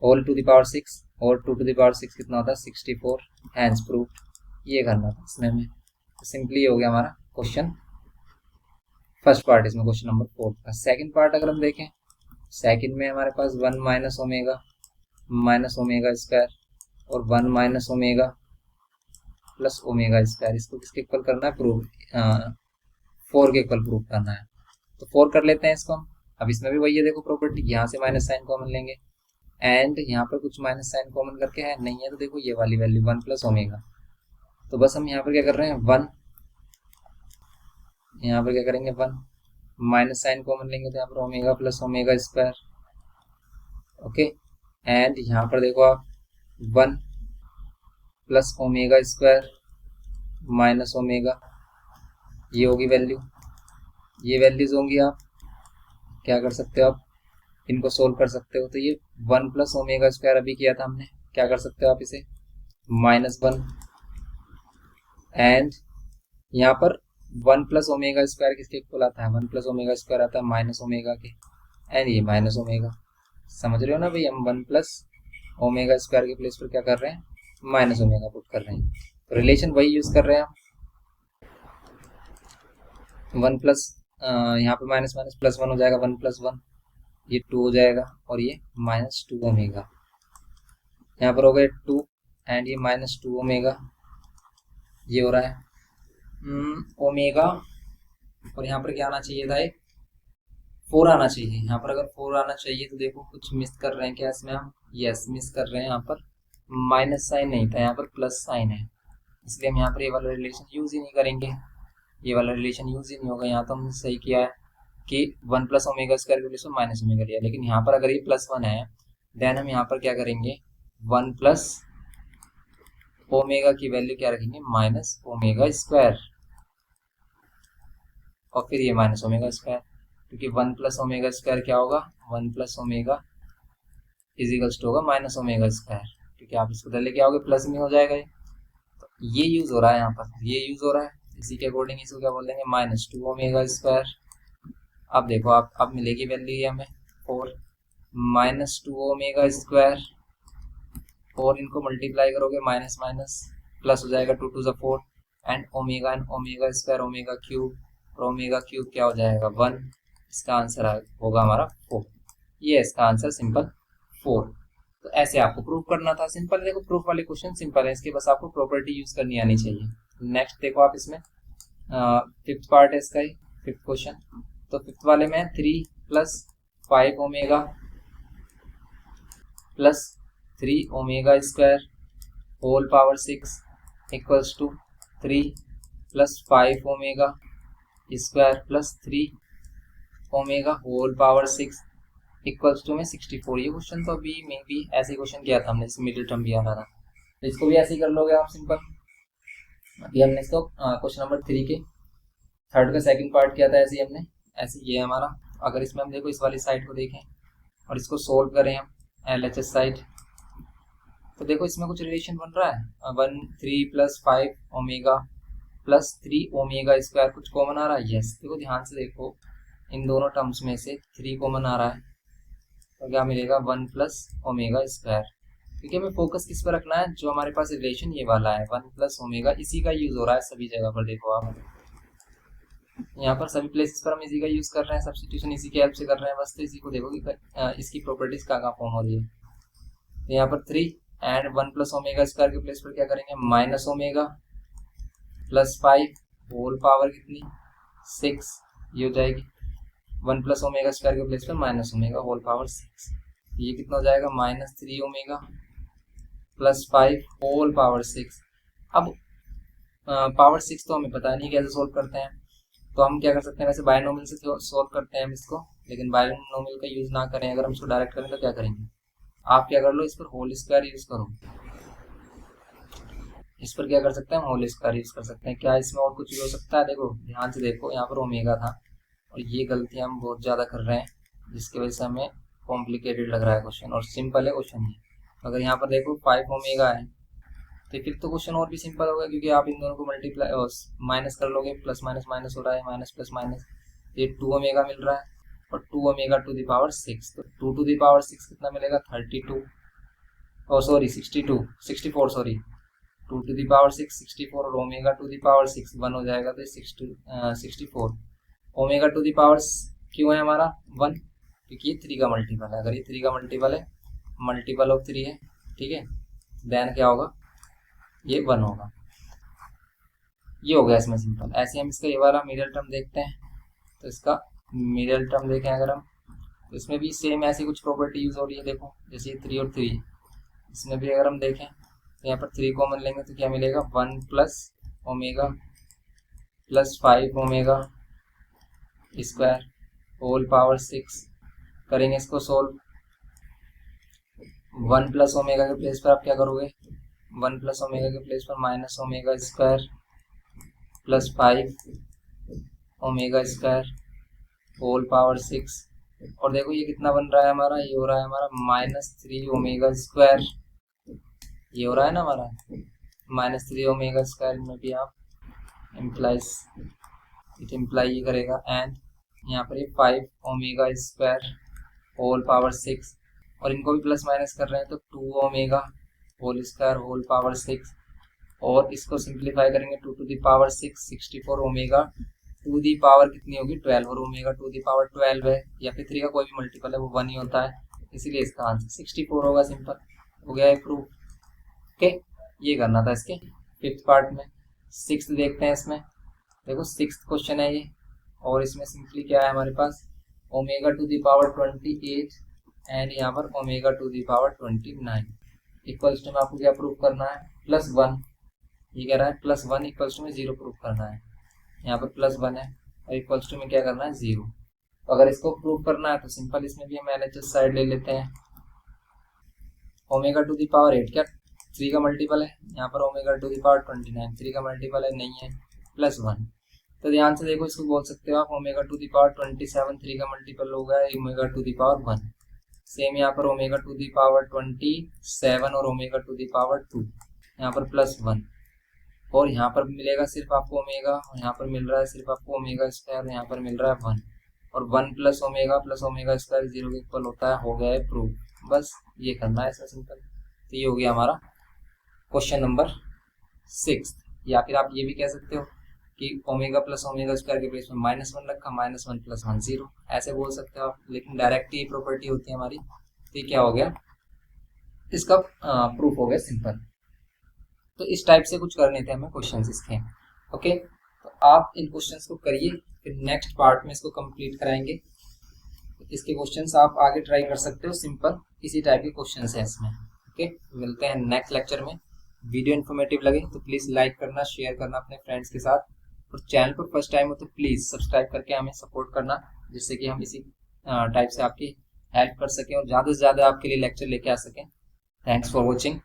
whole to the power 6, और 2 टू द पावर 6 कितना होता है, 64। हैंस प्रूफ, ये करना था इसमें हमें। तो सिंपली हो गया हमारा क्वेश्चन फर्स्ट पार्ट इसमें, क्वेश्चन नंबर 4 का। सेकंड पार्ट अगर हम देखें, सेकंड में हमारे पास 1 माइनस ओमेगा स्क्वायर और 1 minus omega plus omega square, इसको किसके इक्वल करना है, प्रूफ 4 के इक्वल प्रूफ करना है। तो 4 कर लेते हैं इसको हम। अब इसमें भी वही है, देखो प्रॉपर्टी, यहाँ से माइनस साइन कॉमन लेंगे, एंड यहाँ पर कुछ माइनस साइन कॉमन करके है नहीं है, तो देखो ये वाली वैल्यू 1 प्लस ओमेगा, तो बस हम यहाँ पर क्या कर रहे हैं, 1 यहाँ पर क्या करेंगे 1, माइनस साइन कॉमन लेंगे तो यहाँ पर omega plus omega square, okay. And यहाँ पर देखो आप 1 plus omega square minus omega, ये होगी वैल्यू, ये वैल्यूज होंगी। आप क्या कर सकते हो, आप इनको सोल्व कर सकते हो। तो ये 1 प्लस ओमेगा स्क्वायर अभी किया था हमने, क्या कर सकते हो आप इसे -1, एंड यहाँ पर 1 प्लस ओमेगा स्क्वायर किसके इक्वल आता है, 1 प्लस ओमेगा स्क्वायर आता है माइनस ओमेगा के, एंड ये माइनस ओमेगा, समझ रहे हो ना भाई। हम 1 प्लस ओमेगा स्क्वायर के प्लेस पर क्या कर रहे हैं, माइनस ओमेगा पुट कर रहे हैं। तो रिलेशन वही यूज कर रहे हैं हम, 1 प्लस यहाँ पर माइनस माइनस प्लस 1 हो जाएगा, 1 प्लस 1 ये 2 हो जाएगा, और ये -2 ओमेगा, यहाँ पर हो गए 2 एंड ये -2 ओमेगा, ये हो रहा है ओमेगा, और यहाँ पर क्या आना चाहिए था, एक 4 आना चाहिए। यहाँ पर अगर 4 आना चाहिए तो देखो कुछ मिस कर रहे हैं क्या इसमें हम, यस मिस कर रहे हैं। यहाँ पर माइनस साइन नहीं था, यहाँ पर प्लस साइन है, इसलिए हम यहाँ पर ये वाला रिलेशन यूज ही नहीं करेंगे, ये वाला रिलेशन यूज ही नहीं होगा। यहाँ तो हमने सही किया है कि 1 प्लस ओमेगा स्क्वायर के प्लेस में माइनस ओमेगा लिया, लेकिन यहाँ पर अगर ये +1 है देन हम यहाँ पर क्या करेंगे, 1 प्लस ओमेगा की वैल्यू क्या रखेंगे, माइनस ओमेगा स्क्वायर, और फिर ये माइनस ओमेगा स्क्वायर, क्योंकि 1 प्लस ओमेगा स्क्वायर क्या होगा, 1 प्लस ओमेगा इजिकल्स टू होगा माइनस ओमेगा स्क्वायर, क्योंकि आप इसको उधर लेके आओगे प्लस में हो जाएगा ये। तो ये यूज हो रहा है यहाँ पर, ये यूज हो रहा है, इसी के अकॉर्डिंग इसको क्या बोल देंगे, -2 ओमेगा स्क्वायर। अब देखो आप, अब मिलेगी वैल्यू ये हमें 4 -2 ओमेगा स्क्वायर, और इनको मल्टीप्लाई करोगे माइनस माइनस प्लस हो जाएगा, 2 2 4 and omega square omega cube, और ओमेगा क्यूब क्या हो जाएगा 1, इसका आंसर होगा हमारा 4। ये इसका आंसर सिंपल 4। तो ऐसे आपको प्रूव करना था, सिंपल। देखो प्रूफ वाले क्वेश्चन सिंपल है, इसके बस आपको प्रॉपर्टी यूज करनी आनी चाहिए। नेक्स्ट देखो आप इसमें 5th पार्ट है इसका ही, 5th क्वेश्चन। तो 5th वाले में 3 + 5 omega plus 3 omega square whole power 6 equals to 3 + 5 omega square plus 3 omega whole power 6 equals to में 64। ये क्वेश्चन तो अभी मे भी ऐसे क्वेश्चन किया था हमने, इसमें मिडिल टर्म भी आ रहा था, तो इसको भी ऐसे ही कर लोगे आप सिंपल। अभी हमने इसको क्वेश्चन नंबर 3 के 3rd का 2nd पार्ट किया था, ऐसे ही हमने, ऐसे ये हमारा। अगर इसमें हम देखो इस वाली साइड को देखें और इसको सोल्व करें हम LHS साइड, तो देखो इसमें कुछ रिलेशन बन रहा है, 3 + 5 ओमेगा प्लस 3 ओमेगा स्क्वायर, कुछ कॉमन आ रहा है, यस। देखो ध्यान से देखो, इन दोनों टर्म्स में से 3 कॉमन आ रहा है, तो क्या मिलेगा 1 + ओमेगा स्क्वायर, क्योंकि हमें फोकस किस पर रखना है, जो हमारे पास रिलेशन ये वाला है 1 + ओमेगा, इसी का यूज हो रहा है सभी जगह पर। देखो आप यहाँ पर सभी प्लेसेस पर हम इसी का यूज कर रहे हैं, सब्स्टिट्यूशन इसी की हेल्प से कर रहे हैं बस। तो इसी को देखो कि इसकी प्रॉपर्टीज कहाँ फॉर्म हो रही है। तो यहाँ पर 3 एंड 1 + ओमेगा स्क्वायर के प्लेस पर क्या करेंगे, minus omega plus 5 whole power कितनी 6, ये हो जाएगी 1 + ओमेगा स्क्वायर के प्लेस पर माइनस ओमेगा होल पावर 6, ये कितना हो जाएगा -3 ओमेगा प्लस 5 होल पावर 6। अब पावर 6 तो हमें पता नहीं कैसे सोल्व करते हैं, तो हम क्या कर सकते हैं, वैसे बायनोमियल से सोल्व करते हैं हम इसको, लेकिन बायनोमियल का यूज ना करें, अगर हम इसको डायरेक्ट करें तो क्या करेंगे, आप क्या कर लो, इस पर होल स्क्वायर यूज करो। इस पर क्या कर सकते हैं, होल स्क्वायर यूज कर सकते हैं। क्या इसमें और कुछ भी हो सकता है, देखो ध्यान से देखो, यहाँ पर ओमेगा था और ये गलती हम बहुत ज़्यादा कर रहे हैं, जिसकी वजह से हमें कॉम्प्लिकेटेड लग रहा है क्वेश्चन, और सिंपल है क्वेश्चन ये। अगर यहाँ पर देखो 5 ओमेगा है तो फिर तो क्वेश्चन और भी सिंपल होगा, क्योंकि आप इन दोनों को मल्टीप्लाई माइनस कर लोगे, प्लस माइनस माइनस हो रहा है, माइनस प्लस माइनस, ये 2 ओमेगा मिल रहा है, और 2 ओमेगा टू द पावर 6, तो 2 टू द पावर 6 कितना मिलेगा 32, oh sorry 62 64 sorry, 2 to the power 6 64, और ओमेगा टू द पावर 6 1 हो जाएगा, तो 64 ओमेगा टू द पावर क्यों है हमारा 1, क्योंकि ये 3 का मल्टीपल है। अगर ये 3 का मल्टीपल है, मल्टीपल ऑफ 3 है, ठीक है, देन क्या होगा, ये 1 होगा। ये हो गया इसमें सिंपल। ऐसे हम इसका ये वाला मिडिल टर्म देखते हैं, तो इसका मिडिल टर्म देखें अगर हम, तो इसमें भी सेम ऐसी कुछ प्रॉपर्टी यूज हो रही है। देखो जैसे 3 और 3, इसमें भी अगर हम देखें तो यहाँ पर 3 कॉमन लेंगे तो क्या मिलेगा, 1 + omega plus 5 omega square whole power 6 करेंगे इसको सोल्व। 1 प्लस ओमेगा के प्लेस पर आप क्या करोगे, 1 प्लस ओमेगा के प्लेस पर minus omega square plus 5 omega square whole power 6। और देखो ये कितना बन रहा है हमारा, ये हो रहा है हमारा -3 ओमेगा स्क्वायर, ये हो रहा है ना हमारा -3 ओमेगा स्क्वायर में भी आप इम्प्लाइज इट इम्प्लाई ये करेगा। एंड यहाँ पर ये 5 ओमेगा स्क्वायर होल पावर 6 और इनको भी प्लस माइनस कर रहे हैं तो 2 omega whole square whole power 6 और इसको सिंप्लीफाई करेंगे 2 to the power 6 64 omega to the power कितनी होगी 12 और ओमेगा टू दी पावर 12 है या फिर 3 का कोई भी मल्टीपल है वो 1 ही होता है, इसीलिए इसका आंसर 64 होगा। सिंपल हो गया है प्रूफ। ओके, ये करना था इसके 5th पार्ट में। 6th देखते हैं इसमें। देखो 6th क्वेश्चन है ये और इसमें सिंपली क्या है हमारे पास omega to the power 28 and यहाँ पर omega to the power 29 equals to में आपको क्या प्रूफ करना है +1। ये कह रहा है +1 इक्वल्स टू में 0 प्रूफ करना है। यहाँ पर +1 है और इक्वल्स टू में क्या करना है 0। तो अगर इसको प्रूफ करना है तो सिंपल इसमें भी हम LHS साइड ले लेते हैं। ओमेगा टू दी पावर 8 क्या 3 का मल्टीपल है, यहाँ पर ओमेगा टू दी पावर 29 3 का मल्टीपल है नहीं है, +1। तो ध्यान से देखो इसको बोल सकते हो आप ओमेगा टू दी पावर 27 3 का मल्टीपल होगा omega to the power 1। Same यहाँ पर ओमेगा टू दी पावर 27 और ओमेगा टू दी पावर 2 यहाँ पर +1 और यहाँ पर मिलेगा सिर्फ आपको ओमेगा और यहाँ पर मिल रहा है सिर्फ आपको ओमेगा स्क्वायर, यहाँ पर मिल रहा है 1 और 1 प्लस ओमेगा स्क्वायर 0 के इक्वल होता है। हो गया है प्रूफ। बस ये करना है ऐसा सिंपल। तो ये हो गया हमारा क्वेश्चन नंबर 6। या फिर आप ये भी कह सकते हो कि ओमेगा प्लस ओमेगा स्क्वायर के प्लेस में -1 रखा, -1 + 1 0 ऐसे बोल सकते हो आप, लेकिन डायरेक्ट ही प्रॉपर्टी होती है हमारी। तो ये क्या हो गया इसका प्रूफ हो गया सिंपल। तो इस टाइप से कुछ करने थे हमें क्वेश्चंस इसके। ओके, तो आप इन क्वेश्चंस को करिए, फिर नेक्स्ट पार्ट में इसको कंप्लीट कराएंगे। तो इसके क्वेश्चंस आप आगे ट्राई कर सकते हो, सिंपल इसी टाइप के क्वेश्चंस हैं इसमें। ओके, मिलते हैं नेक्स्ट लेक्चर में। वीडियो इन्फॉर्मेटिव लगे तो प्लीज़ लाइक करना, शेयर करना अपने फ्रेंड्स के साथ और चैनल पर फर्स्ट टाइम हो तो प्लीज़ सब्सक्राइब करके हमें सपोर्ट करना, जिससे कि हम इसी टाइप से आपकी हेल्प कर सकें और ज़्यादा से ज़्यादा आपके लिए लेक्चर लेके आ सकें। Thanks for watching.